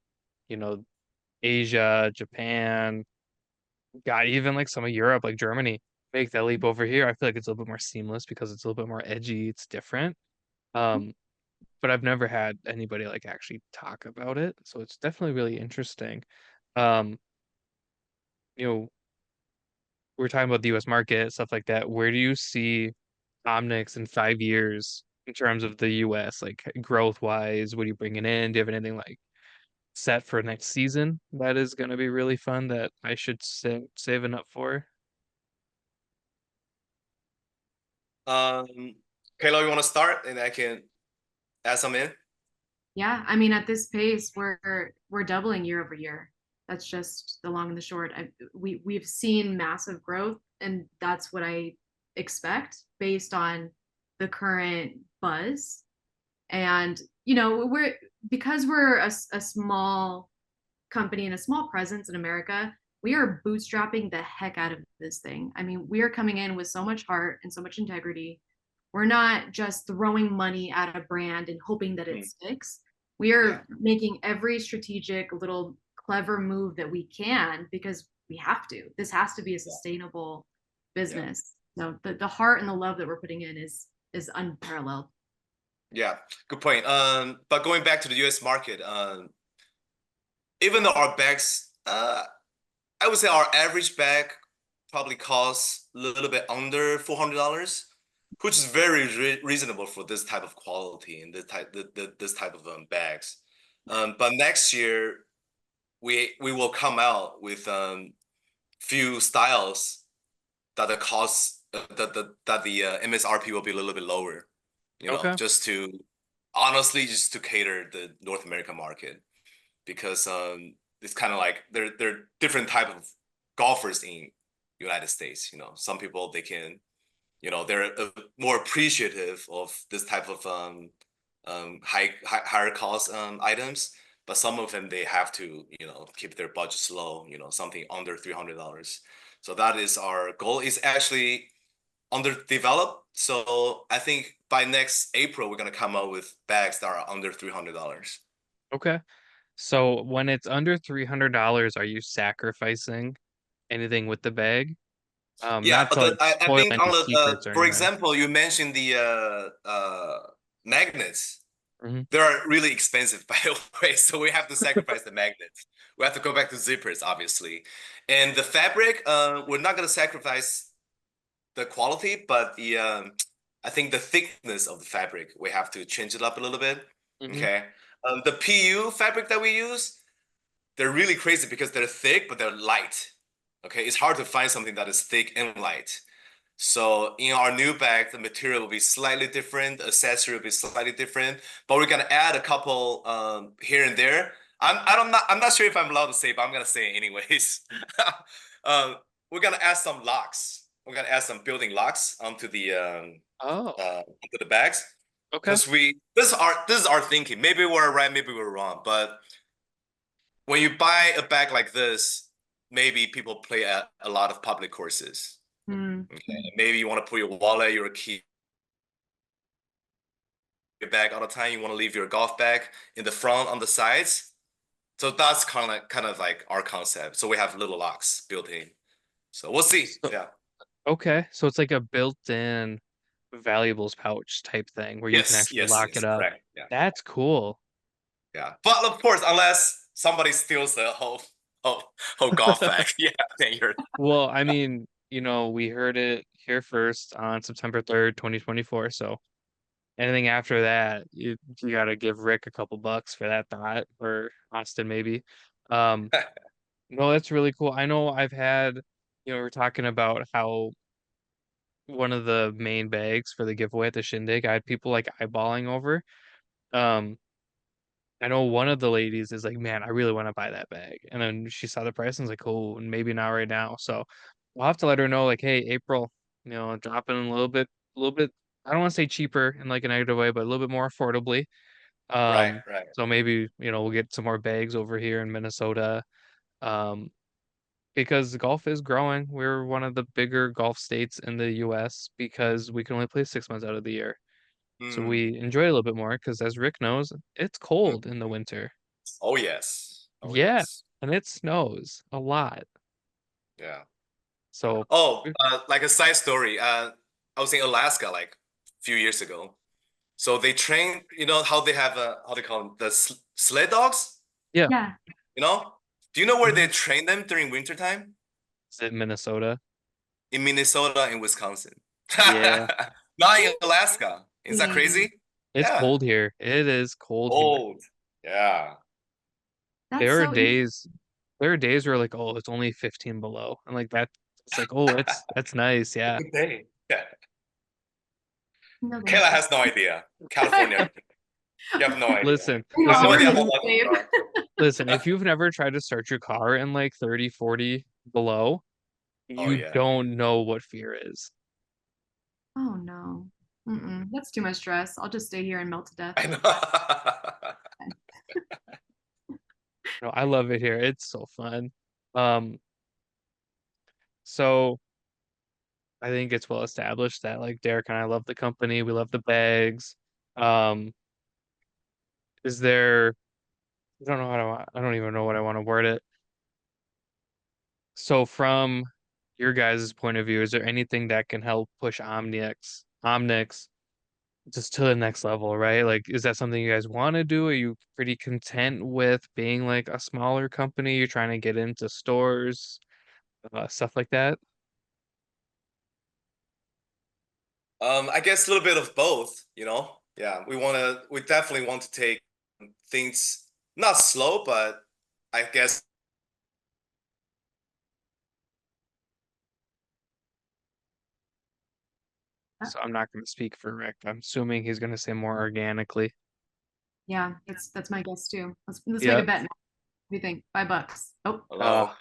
you know, Asia, Japan, God, even like some of Europe, like Germany, make that leap over here, I feel like it's a little bit more seamless because it's a little bit more edgy, it's different. Um, but I've never had anybody like actually talk about it, so it's definitely really interesting. Um, you know, we're talking about the US market, stuff like that. Where do you see Omnix in 5 years? in terms of the US, like growth wise? What are you bringing in? Do you have anything like set for next season that is going to be really fun that I should saving up for? Kayla, you want to start, and I can add some in. Yeah, I mean, at this pace, we're doubling year over year. That's just the long and the short. We've seen massive growth, and that's what I expect based on the current buzz. And we're because we're a small company and a small presence in America, we are bootstrapping the heck out of this thing. I mean, we are coming in with so much heart and so much integrity. We're not just throwing money at a brand and hoping that it sticks. We are making every strategic little clever move that we can because we have to. This has to be a sustainable business. So the heart and the love that we're putting in is unparalleled. Yeah, good point. But going back to the US market, even though our bags, I would say our average bag probably costs a little bit under $400, which is very reasonable for this type of quality and this type of bags. But next year we will come out with few styles that the cost that the MSRP will be a little bit lower. Just to honestly just to cater the North American market, because it's kind of like they're different type of golfers in United States. Some people they can, they're more appreciative of this type of higher cost items, but some of them they have to keep their budgets low. Something under $300. So that is our goal. Is actually underdeveloped. So I think by next April we're gonna come out with bags that are under $300. Okay. So when it's under $300, are you sacrificing anything with the bag? Yeah, Not to like I spoil think any on secrets or for anything. example, you mentioned the magnets. Hmm. They're really expensive, by the way, so we have to sacrifice the magnets. We have to go back to zippers, obviously. And the fabric, we're not gonna sacrifice the quality, but I think the thickness of the fabric, we have to change it up a little bit. Hmm. Okay. The PU fabric that we use, they're really crazy because they're thick, but they're light. Okay. It's hard to find something that is thick and light. So in our new bag, the material will be slightly different, accessory will be slightly different, but we're gonna add a couple here and there. I'm not sure if I'm allowed to say, but I'm gonna say it anyways. We're gonna add some locks. We're gonna add some building locks onto Oh, the bags, okay. because this is our thinking. Maybe we're right, maybe we're wrong, but when you buy a bag like this, maybe people play at a lot of public courses. Mm. Okay, maybe you want to put your wallet, your key, your bag all the time. You want to leave your golf bag in the front on the sides. So that's kind of like our concept. So we have little locks built in. So we'll see. So, Yeah. okay. So it's like a built-in valuables pouch type thing where you can Yes. actually Yes. lock Yes. it up. Correct. Yeah. That's cool. Yeah. But of course, unless somebody steals the whole golf bag, yeah, then you're. Well, I mean, we heard it here first on September 3rd, 2024. So anything after that, you gotta give Rick a couple bucks for that thought, or Austin maybe. Um, no, that's really cool. I know I've had, we're talking about how one of the main bags for the giveaway at the Shindig, I had people like eyeballing over. Um, I know one of the ladies is like, man, I really want to buy that bag. And then she saw the price and was like, oh, maybe not right now. So we'll have to let her know, like, hey, April, dropping a little bit, I don't want to say cheaper in like a negative way, but a little bit more affordably. Right. Um, Right. so maybe, we'll get some more bags over here in Minnesota. Um, because golf is growing. We're one of the bigger golf states in the US because we can only play 6 months out of the year. So Mm. we enjoy it a little bit more because, as Rick knows, it's Mm. cold in the winter. Oh yes. Oh Yeah, yes. and it snows a lot. Yeah. So, Oh, like a side story. I was in Alaska like a few years ago. So they train, how they have how they call them, the sled dogs, yeah. Yeah. you know? Do you know where they Mhm. train them during wintertime? Is it Minnesota? In Minnesota and Wisconsin. Yeah. Not in Alaska. Is that Dang, crazy? It's Yeah. cold here. It is cold here. Old. Yeah. that's There are so days, there are days where like, oh, it's only 15 below. And like that, it's like, oh, that's nice. Yeah. Good day. Yeah. no, Kayla thank you. has no idea. California. You have no idea. Listen, You have listen, no We're if idea gonna how be you lucky safe. you are. listen, if you've never tried to start your car in like 30, 40 below, Oh you yeah. don't know what fear is. Oh no. That's too much stress. I'll just stay here and melt to death. I know. No, I love it here. It's so fun. Um, so I think it's well established that like Derek and I love the company. We love the bags. Um, is there, I don't know how to, I don't even know what I want to word it. So from your guys' point of view, is there anything that can help push Omnix just to the next level, right? Like, is that something you guys want to do? Are you pretty content with being like a smaller company? You're trying to get into stores, stuff like that? I guess a little bit of both, you know. Yeah, we definitely want to take things not slow, but I guess So I'm not going to speak for Rick. I'm assuming he's going to say more organically. Yeah, that's my guess too. Let's make a Yeah. bet now. What do you think? $5. Oh, Uh,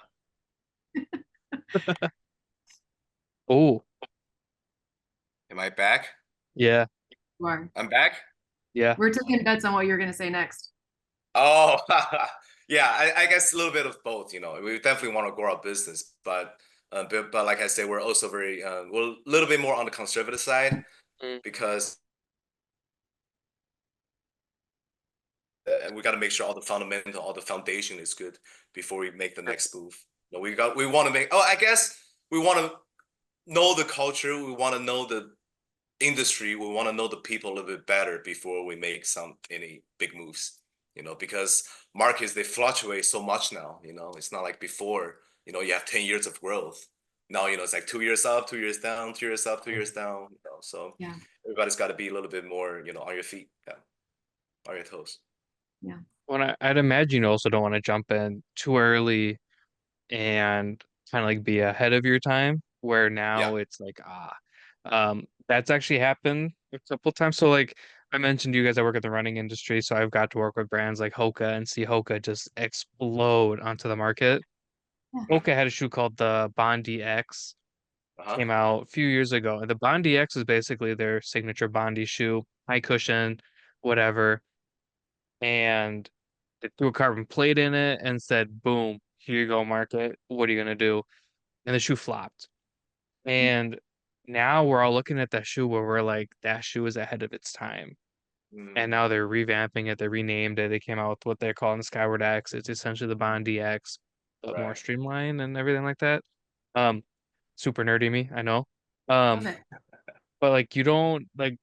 hello. oh, Am I back? yeah, you are. I'm back. yeah. We're taking bets on what you're gonna say next. Oh, yeah. I guess a little bit of both. You know, we definitely want to grow our business, but like I say, we're also we're a little bit more on the conservative side Mm. because and we got to make sure all the foundation is good before we make the next move. You know, we want to make. Oh, I guess we want to know the culture. We want to know the industry. We want to know the people a little bit better before we make any big moves. You know, because markets they fluctuate so much now. You know, it's not like before. You know, you have 10 years of growth. Now, you know, it's like 2 years up, 2 years down, 2 years up, 2 years down. You know, so Yeah, everybody's got to be a little bit more, you know, on your feet, yeah, on your toes. yeah. Well, I'd imagine you also don't want to jump in too early and kind of like be ahead of your time, where Yeah. now it's like, that's actually happened a couple times. So like I mentioned to you guys, I work in the running industry, so I've got to work with brands like Hoka and see Hoka just explode onto the market. Yeah. Hoka had a shoe called the Bondi X, Uh-huh. came out a few years ago. And the Bondi X is basically their signature Bondi shoe, high cushion, whatever. And they threw a carbon plate in it and said, boom, here you go, market. What are you gonna do? And the shoe flopped. And now we're all looking at that shoe where we're like, that shoe is ahead of its time. And Mm, now they're revamping it. They renamed it. They came out with what they're calling the Skyward X. It's essentially the Bondi X, but more right. streamlined and everything like that. Um, super nerdy me, I know. Love Um, it. but like you don't like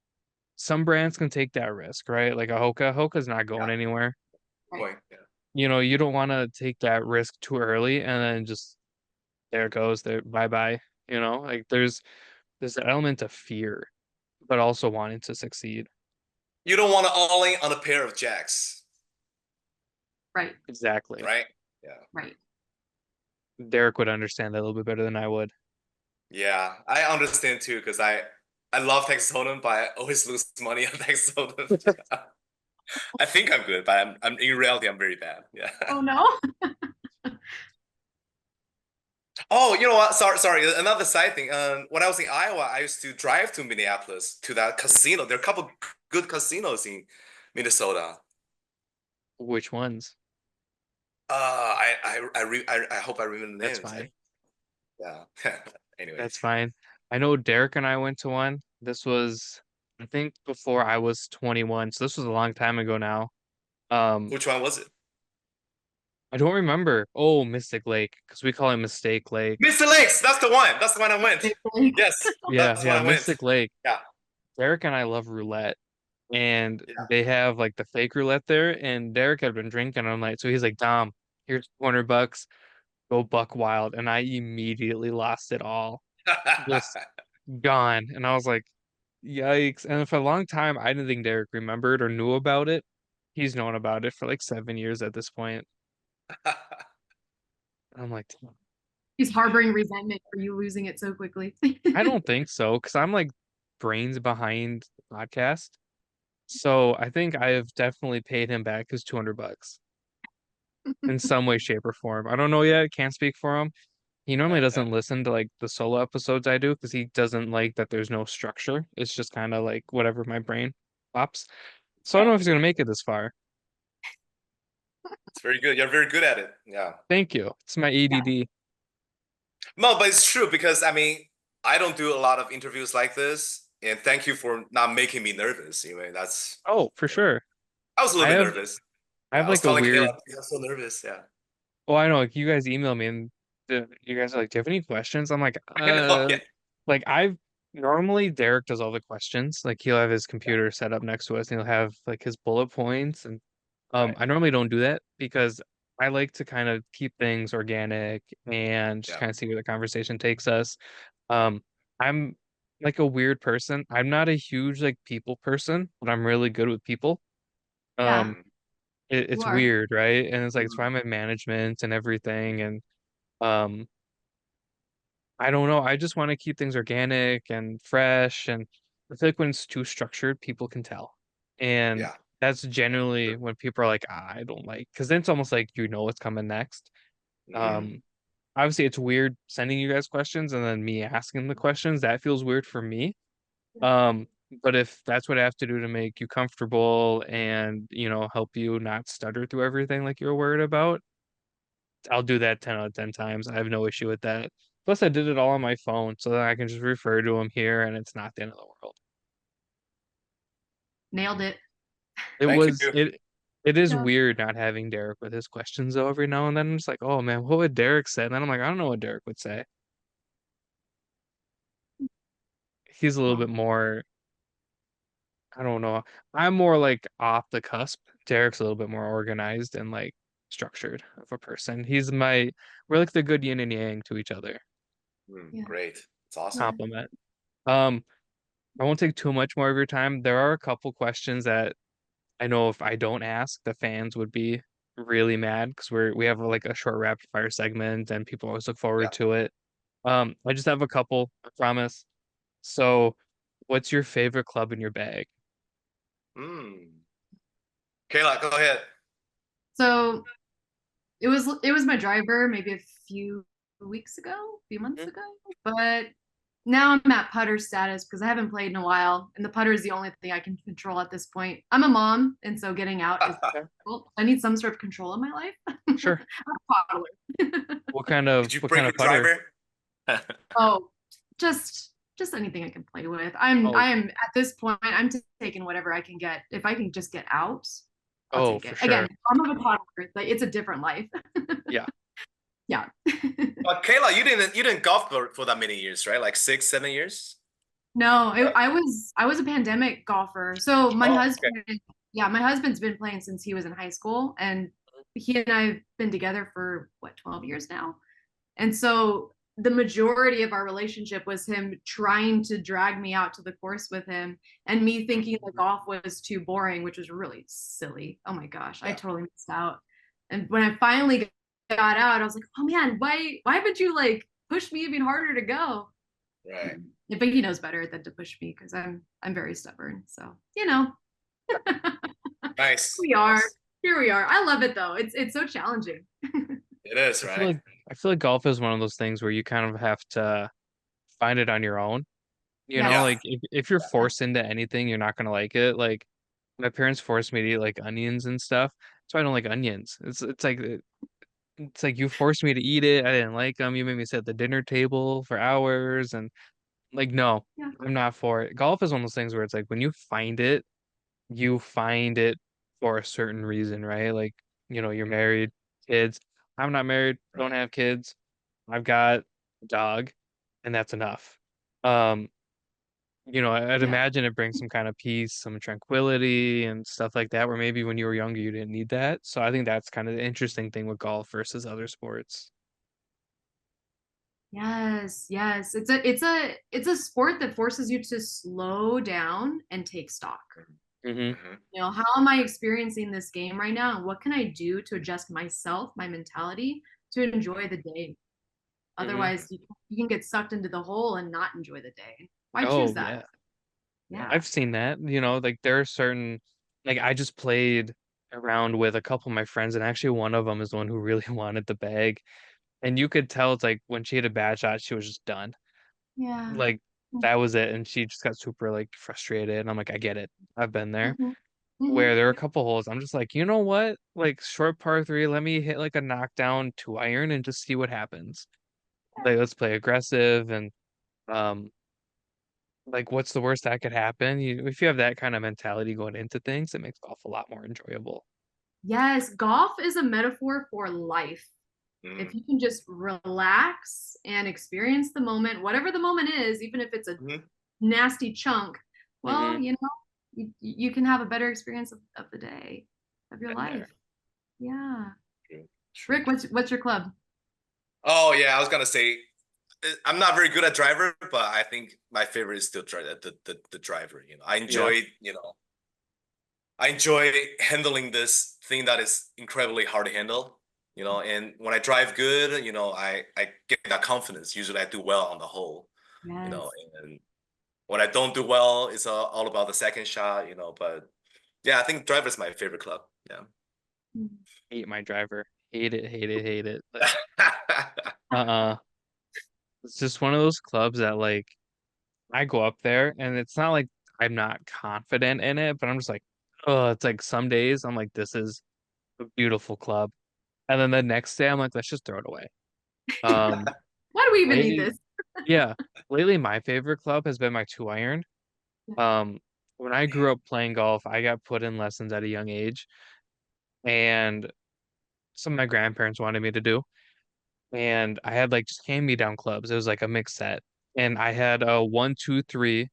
some brands can take that risk, right? Like a Hoka. Hoka's not going Yeah. anywhere. Right. Point. Yeah. You know, you don't want to take that risk too early and then just there it goes, there bye bye. You know, like there's an element of fear, but also wanting to succeed. You don't want to all in on a pair of jacks, Right. Exactly. right? Yeah. Right. Derek would understand that a little bit better than I would. Yeah. I understand too, because I love Texas Hold'em, but I always lose money on Texas Hold'em. I think I'm good, but I'm in reality I'm very bad. Yeah. Oh no. Oh, you know what? Sorry. Another side thing. When I was in Iowa, I used to drive to Minneapolis to that casino. There are a couple good casinos in Minnesota. Which ones? I hope I remember the That's names. fine. Yeah. That's Anyways, fine. I know Derek and I went to one. This was, I think, before I was 21. So this was a long time ago now. Um, which one was it? I don't remember. Oh, Mystic Lake, because we call it Mistake Lake. Mr. Lakes. That's the one. That's the one I went. Yes, Yeah, that's the one yeah, I went. Mystic Lake. Yeah. Derek and I love roulette, and Yeah. they have like the fake roulette there. And Derek had been drinking all night, so he's like, "Dom, here's 200 bucks. Go buck wild." And I immediately lost it all, just gone. And I was like, Yikes. And for a long time, I didn't think Derek remembered or knew about it. He's known about it for like 7 years at this point. I'm like, He's harboring resentment for you losing it so quickly. I don't think so, because I'm like brains behind the podcast. So I think I have definitely paid him back his $200 in some way, shape, or form. I don't know yet. Can't speak for him. He normally doesn't listen to like the solo episodes I do because he doesn't like that there's no structure. It's just kind of like whatever my brain pops. So I don't know Yeah, if he's gonna make it this far. it's very good. You're very good at it. Yeah. Thank you. It's my Yeah. ADD. No, but it's true because I mean, I don't do a lot of interviews like this, and thank you for not making me nervous. Anyway, that's Oh, for sure. I was a I little bit have nervous. I Yeah, have I was like a telling Kayla, weird. I'm so nervous. Yeah, Oh, I know. Like you guys email me and you guys are like, "Do you have any questions?" I'm like, I know. Yeah, like I've normally Derek does all the questions. Like he'll have his computer set up next to us and he'll have like his bullet points and right. I normally don't do that because I like to kind of keep things organic and just Yeah. kind of see where the conversation takes us. Um, I'm like a weird person. I'm not a huge like people person, but I'm really good with people. Yeah, Um, Mm, you it's are. weird, right? And it's like it's why mm, I'm in management and everything. And um, I don't know. I just want to keep things organic and fresh. And I feel like when it's too structured, people can tell. And yeah. that's Sure. generally when people are like, I don't like, because then it's almost like you know what's coming next. Mm, Um, Obviously it's weird sending you guys questions and then me asking the questions. That feels weird for me. Um, but if that's what I have to do to make you comfortable and, help you not stutter through everything like you're worried about, I'll do that 10 out of 10 times. I have no issue with that. Plus, I did it all on my phone, so then I can just refer to them here and it's not the end of the world. Nailed it. It thank was you. it is Yeah. weird not having Derek with his questions though every now and then. I'm just like, oh man, what would Derek say? And then I'm like, I don't know what Derek would say. He's a little Well, bit more, I don't know. I'm more like off the cusp. Derek's a little bit more organized and like structured of a person. We're like the good yin and yang to each other. Mm, yeah. great. It's awesome. Yeah. Compliment. Um, I won't take too much more of your time. There are a couple questions that I know if I don't ask, the fans would be really mad because we have like a short rapid fire segment and people always look Yeah. forward to it. I just have a couple, I promise. So, what's your favorite club in your bag? Mm. Kayla, go ahead. So it was my driver maybe a few weeks ago, a few months Mhm. ago. But now I'm at putter status because I haven't played in a while, and the putter is the only thing I can control at this point. I'm a mom, and so getting out is Okay, difficult. I need some sort of control in my life. sure. I'm a toddler. What kind of Did you what break kind your of putter? driver? Oh, just anything I can play with. I'm Oh, I am at this point. I'm taking whatever I can get. If I can just get out, I'll oh, take for it. Again, sure. I'm of a toddler. Like it's a different life. Yeah. Yeah. But Kayla, you didn't golf for that many years, right? Like 6, 7 years? No, Right? I was a pandemic golfer. So my Oh, okay. husband, yeah, my husband's been playing since he was in high school, and he and I have been together for what 12 years now. And so the majority of our relationship was him trying to drag me out to the course with him and me Mm, thinking the golf was too boring, which was really silly. Oh my gosh, I yeah. totally missed out. And when I finally got out, I was like, oh man, why haven't you like pushed me even harder to go? Right. But he knows better than to push me because I'm very stubborn. So, you know, Nice. we are. Nice. Here we are. I love it though. It's so challenging. It is, I feel right? like I feel like golf is one of those things where you kind of have to find it on your own. Yeah. Like Yes. if you're forced into anything, you're not gonna like it. Like my parents forced me to eat like onions and stuff, so I don't like onions. It's like you forced me to eat it. I didn't like them. You made me sit at the dinner table for hours, and like no, Yeah. I'm not for it. Golf is one of those things where it's like when you find it for a certain reason, right? Like you're married, kids. I'm not married, don't Right. have kids. I've got a dog, and that's enough. Um, I'd Yeah. imagine it brings some kind of peace, some tranquility, and stuff like that, where maybe when you were younger, you didn't need that. So I think that's kind of the interesting thing with golf versus other sports. Yes, yes. It's a sport that forces you to slow down and take stock. Hmm. Hmm. How am I experiencing this game right now? And what can I do to adjust myself, my mentality to enjoy the day? Hmm. Otherwise, you can get sucked into the hole and not enjoy the day. Why choose Oh that? yeah. Yeah. I've seen that. Like there are certain, like I just played around with a couple of my friends, and actually one of them is the one who really wanted the bag. And you could tell it's like when she hit a bad shot, she was just done. Yeah. Like that was it. And she just got super like frustrated. And I'm like, I get it. I've been there. Hmm. Where Hmm. there are a couple holes, I'm just like, you know what? Like short par three, let me hit like a knockdown 2 iron and just see what happens. Like let's play aggressive and um like what's the worst that could happen? If you have that kind of mentality going into things, it makes golf a lot more enjoyable. Yes, golf is a metaphor for life. If Mm. you can just relax and experience the moment, whatever the moment is, even if it's a Hmm. nasty chunk, well, Hmm. you can have a better experience of the day, of your And there. life. Yeah. True. True. Rick, what's your club? Oh yeah, I was gonna say I'm not very good at driver, but I think my favorite is still the driver. Yeah. I enjoy handling this thing that is incredibly hard to handle. And when I drive good, I get that confidence. Usually I do well on the hole, you know, Yes. and when I don't do well, it's all about the second shot, but yeah, I think driver is my favorite club. Yeah. Hate my driver. Hate it, hate it, hate it. Like, uh-uh. It's just one of those clubs that like I go up there and it's not like I'm not confident in it, but I'm just like, oh, it's like some days I'm like, this is a beautiful club. And then the next day I'm like, let's just throw it away. Um, Why do we even need lately, this? yeah, lately my favorite club has been my 2 iron. Um, when I grew up playing golf, I got put in lessons at a young age, and some of my grandparents wanted me to do. And I had like just hand-me-down clubs. It was like a mixed set. And I had a 1, 2, 3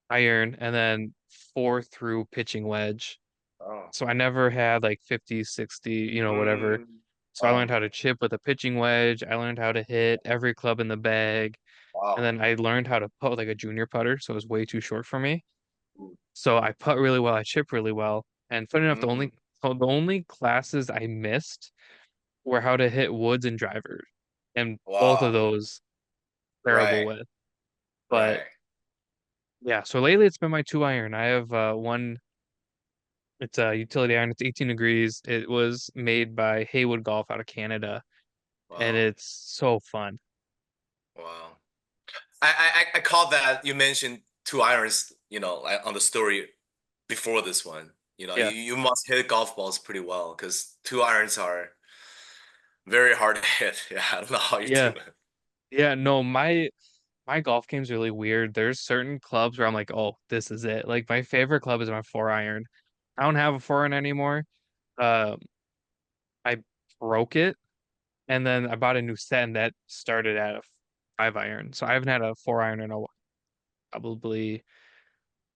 iron and then 4 through pitching wedge. Oh. So I never had like 50, 60, whatever. Mm. So I learned Wow. how to chip with a pitching wedge. I learned how to hit every club in the bag. And Wow. then I learned how to putt with like a junior putter. So it was way too short for me. So I putt really well. I chip really well. And funny enough, Mm. the only classes I missed were how to hit woods and drivers. And both of Wow. those terrible Right. with. But Right. yeah, so lately it's been my 2 iron. I have one, it's a utility iron, it's 18 degrees. It was made by Haywood Golf out of Canada, and Wow. it's so fun. Wow. I caught that you mentioned 2 irons, like on the story before this one. You, Yeah. you must hit golf balls pretty well because 2 irons are very hard to hit. Yeah, I don't know how you do Yeah. it. Yeah, no, my golf game's really weird. There's certain clubs where I'm like, "Oh, this is it." Like my favorite club is my 4 iron. I don't have a 4 iron anymore. Um, I broke it and then I bought a new set and that started at a 5 iron. So I haven't had a 4 iron in a probably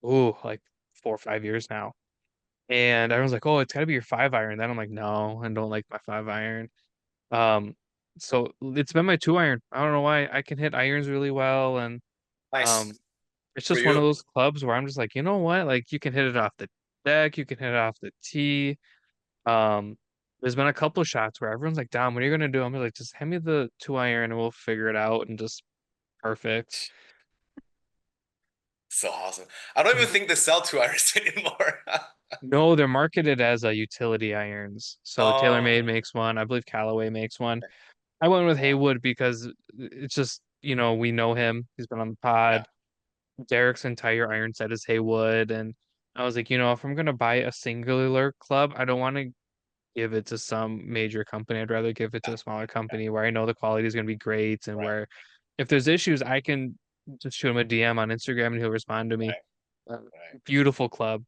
like 4 or 5 years now. And everyone's like, "Oh, it's got to be your 5 iron." Then I'm like, "No, I don't like my 5 iron." Um, so it's been my 2 iron. I don't know why. I can hit irons really well, and Nice um, it's for just one of you. those clubs where I'm just like, you know what? Like you can hit it off the deck, you can hit it off the tee. Um, there's been a couple of shots where everyone's like, "Dom, what are you gonna do?" I'm like, "Just hand me the 2 iron and we'll figure it out." And just perfect. So awesome. I don't even Mhm. think they sell 2 irons anymore. No, they're marketed as utility irons. So TaylorMade Oh, makes one. I believe Callaway makes one. I went with wow. Haywood because it's just, we know him. He's been on the Yeah. pod. Derek's entire iron set is Haywood. And I was like, if I'm gonna buy a singular club, I don't want to give it to some major company. I'd rather give it Yeah. to a smaller Yeah. company where I know the quality is gonna be great and Right. where if there's issues, I can just shoot him a DM on Instagram and he'll respond to me. Right. Uh, Right. Beautiful club.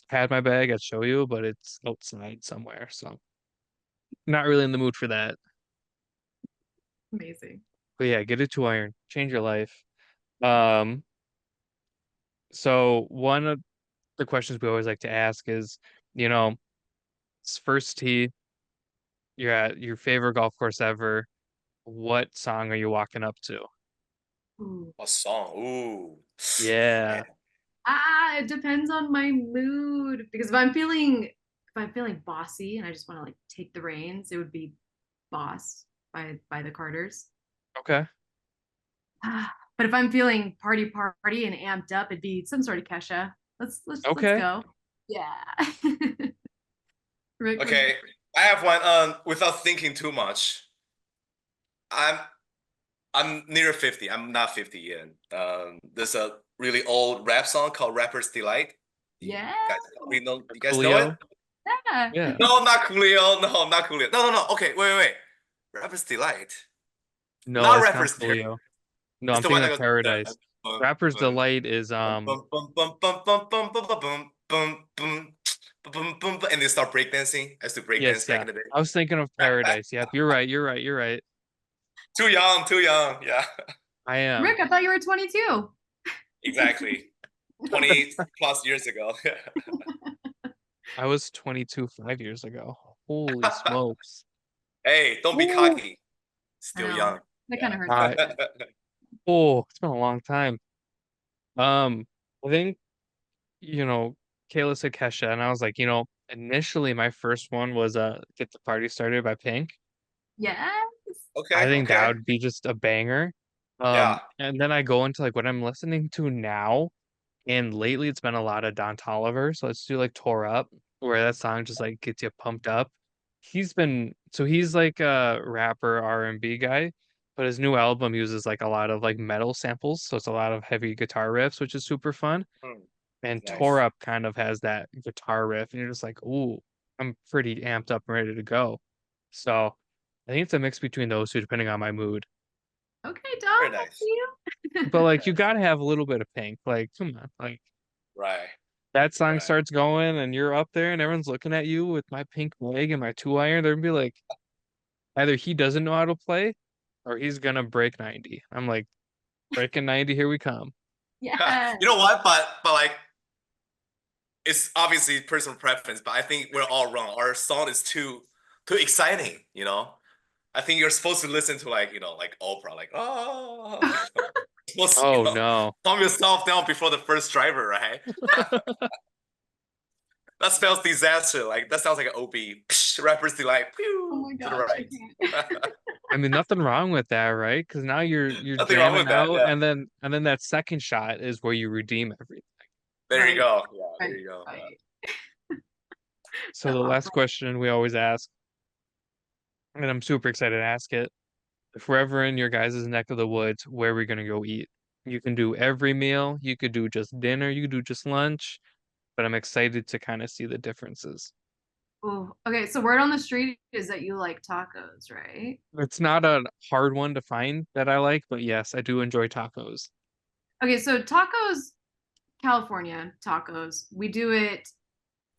Had my bag, I'd show you, but it's outside somewhere. So not really in the mood for that. Amazing. But yeah, get a 2 iron. Change your life. Um, so one of the questions we always like to ask is, you know, first tee, you're at your favorite golf course ever. what song are you walking up to? Ooh. A song. Ooh. Yeah. It depends on my mood because if I'm feeling bossy and I just want to like take the reins, it would be Boss by the Carters. Okay. But if I'm feeling party and amped up, it'd be some sort of Kesha. Let's Okay. go. Yeah. Rick, Okay, I have one. Without thinking too much, I'm I'm near 50. I'm not 50 yet. There's a really old rap song called "Rapper's Delight." yeah. You guys know it? Yeah. Yeah. No, not Coolio. No, not Coolio. No. Okay, wait. "Rapper's Delight." No, Not it's not "Rapper's Delight." Coolio. No, It's I'm the one thinking that of goes. Paradise. Rapper's Delight is Bum, bum, bum, bum, bum, bum, bum, bum, bum, bum, bum, bum, bum, bum, and they start breakdancing. I used to breakdance yes, back yeah. in the day. I was thinking of Paradise. Yep, you're right. You're right. You're right. Too young, too young. Yeah, I am. Rick, I thought you were 22. exactly. 20 plus years ago. I was 22 5 years ago. Holy smokes. Hey, don't be Ooh. cocky. I Still know. young. That kind Yeah. of hurts a I little bit. it's been a long time. Um, I think, you know, Kayla said Kesha, and I was like, initially my first one was Get the Party Started by Pink. Yes. I Okay, think that okay. would be just a banger. Yeah. And then I go into like what I'm listening to now, and lately it's been a lot of Don Toliver. So let's do like Tore Up, where that song just like gets you pumped up. He's like a rapper R&B guy, but his new album uses like a lot of like metal samples, so it's a lot of heavy guitar riffs, which is super fun. Hmm, And Tore nice. Up kind of has that guitar riff, and you're just like, ooh, I'm pretty amped up and ready to go. So I think it's a mix between those two, depending on my mood. Okay, Dom, Very that's nice. you. But like, you gotta have a little bit of Pink. Like, come on, like Right, that song right. starts going, and you're up there, and everyone's looking at you with my pink leg and my 2 iron. They're gonna be like, either he doesn't know how to play, or he's gonna break 90. I'm like, breaking 90, here we come. Yes. You know what? But like it's obviously personal preference, but I think we're all wrong. Our song is too exciting, you know? I think you're supposed to listen to like, like Oprah, like, oh, you're supposed to, Oh no. calm yourself down before the first driver, right? That spells disaster. Like that sounds like an OB. Rappers delight. Oh Pew, my to the gosh, I right. can't. I mean, nothing wrong with that, right? Because now you're Nothing wrong jamming with that. out, Yeah. and then that second shot is where you redeem everything. There you Right, go. Yeah, there right, you go. Yeah. right. So the Oh, last question we always ask, and I'm super excited to ask it. If we're ever in your guys' neck of the woods, where are we gonna go eat? You can do every meal, you could do just dinner, you could do just lunch, but I'm excited to kind of see the differences. oh, okay. So word on the street is that you like tacos, right? It's not a hard one to find that I like, but yes, I do enjoy tacos. Okay, so tacos, California tacos, we do it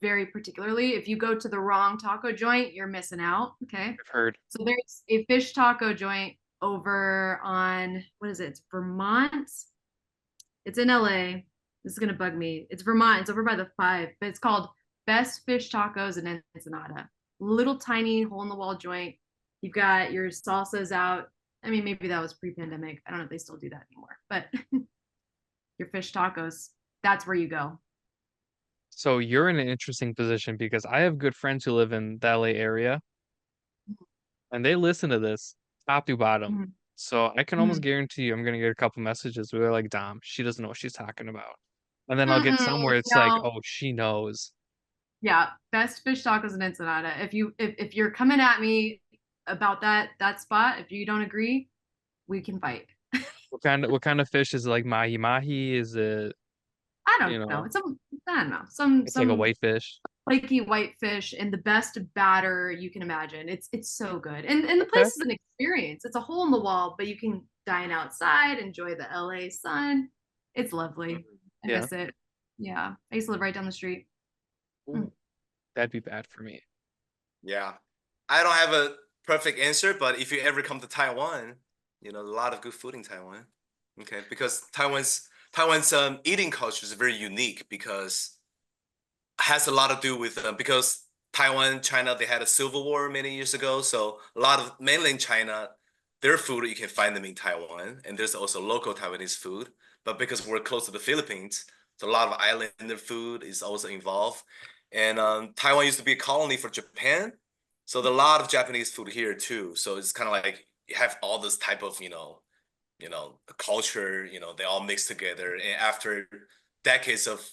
very particularly. If you go to the wrong taco joint, you're missing out. Okay. I've heard. So there's a fish taco joint over on what is it? It's Vermont. It's in LA. This is gonna bug me. It's Vermont. It's over by the five, but it's called Best Fish Tacos and Ensenada. Little tiny hole in the wall joint. You've got your salsas out. I mean, maybe that was pre-pandemic. I don't know if they still do that anymore, but your fish tacos, that's where you go. So you're in an interesting position because I have good friends who live in the LA area and they listen to this top to bottom. Mhm. So I can almost Mhm. guarantee you I'm gonna get a couple messages where they're like, Dom, she doesn't know what she's talking about. And then I'll get some Mm-mm, where it's like, no, oh, she knows. yeah, best fish tacos and ensenada. If you're coming at me about that spot, if you don't agree, we can fight. What kind of fish is it, like mahi mahi? Is it, I you don't know. know, It's some I don't know. Some it's like a some whitefish? flaky white fish and the best batter you can imagine. It's so good. And the place Okay. is an experience. It's a hole in the wall, but you can dine outside, enjoy the LA sun. It's lovely. I Yeah. miss it. Yeah. I used to live right down the street. Mm. Ooh, that'd be bad for me. Yeah. I don't have a perfect answer, but if you ever come to Taiwan, a lot of good food in Taiwan. Okay, because Taiwan's eating culture is very unique because has a lot to do with because Taiwan, China, they had a civil war many years ago, so a lot of mainland China their food, you can find them in Taiwan, and there's also local Taiwanese food. But because we're close to the Philippines, so a lot of islander food is also involved. And Taiwan used to be a colony for Japan, so there's a lot of Japanese food here too. So it's kind of like you have all this type of culture. They all mix together, and after decades of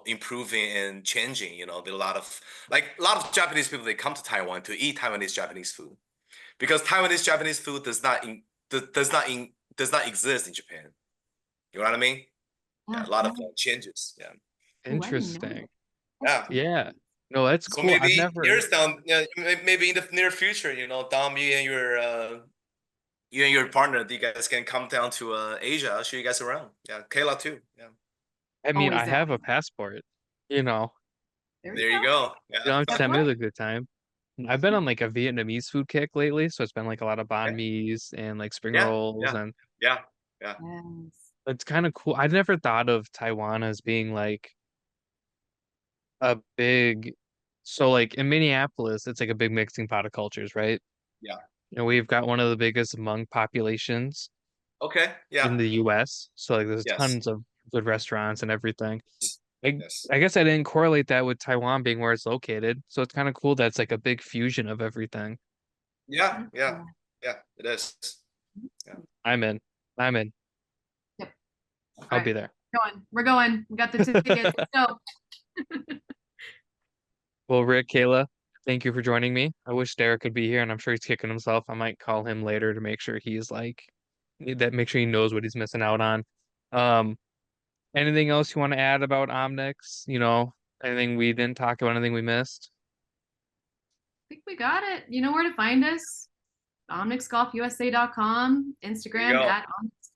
improving and changing, there are a lot of Japanese people, they come to Taiwan to eat Taiwanese Japanese food because Taiwanese Japanese food does not exist in Japan. You know what I mean? Yeah, a lot of changes. Yeah. Interesting. Yeah. Yeah. No, that's So cool. I've maybe never. years down, maybe in the near future, Dom, you and your partner, you guys can come down to Asia. I'll show you guys around. Yeah, Kayla too. Yeah. I mean, Always I have down. a passport. You know, There you go. you Yeah. don't send me a good time. I've been on like a Vietnamese food kick lately, so it's been like a lot of banh Okay. mi's and like spring Yeah. rolls, Yeah. and Yeah. Yeah. Yes. it's kind of cool. I never thought of Taiwan as being like a big, so like in Minneapolis, it's like a big mixing pot of cultures, right? Yeah. We've got one of the biggest Hmong populations Okay. in Yeah. the US. So like there's Yes. tons of good restaurants and everything. I, Yes. I guess I didn't correlate that with Taiwan being where it's located. So it's kind of cool that it's like a big fusion of everything. Yeah. Yeah. Yeah. It is. Yeah. I'm in. I'm in. Yep. I'll Right. be there. We're going. We got the tickets. Let's go. Well, Rick, Kayla, thank you for joining me. I wish Derek could be here, and I'm sure he's kicking himself. I might call him later to make sure he's like make sure he knows what he's missing out on. Um, anything else you want to add about Omnix? Anything we didn't talk about, anything we missed? I think we got it. You know where to find us. OmniXGolfUSA.com, There you Instagram go. at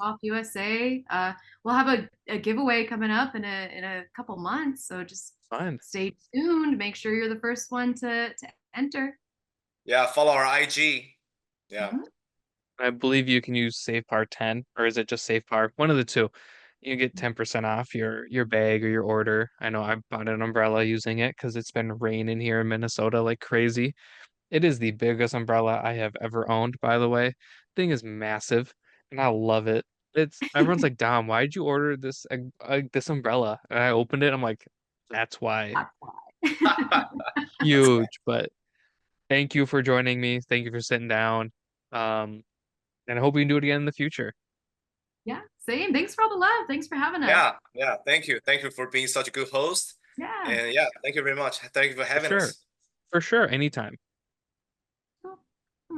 OmniXGolfUSA. We'll have a giveaway coming up in a couple months, so just Fine. stay tuned. Make sure you're the first one to enter. Yeah. Follow our IG. Yeah. Mhm. I believe you can use SafePar 10, or is it just SafePar? One of the two. You get 10% off your bag or your order. I know I bought an umbrella using it because it's been raining here in Minnesota like crazy. It is the biggest umbrella I have ever owned, by the way. Thing is massive, and I love it. It's everyone's like, Dom, why'd you order this umbrella? And I opened it, I'm like, that's why. That's why. Huge, but thank you for joining me. Thank you for sitting down. Um, and I hope we can do it again in the future. Yeah, same. Thanks for all the love. Thanks for having us. Yeah. Yeah. Thank you. Thank you for being such a good host. Yeah. And yeah, thank you very much. Thank you for For having sure. us. For sure. Anytime.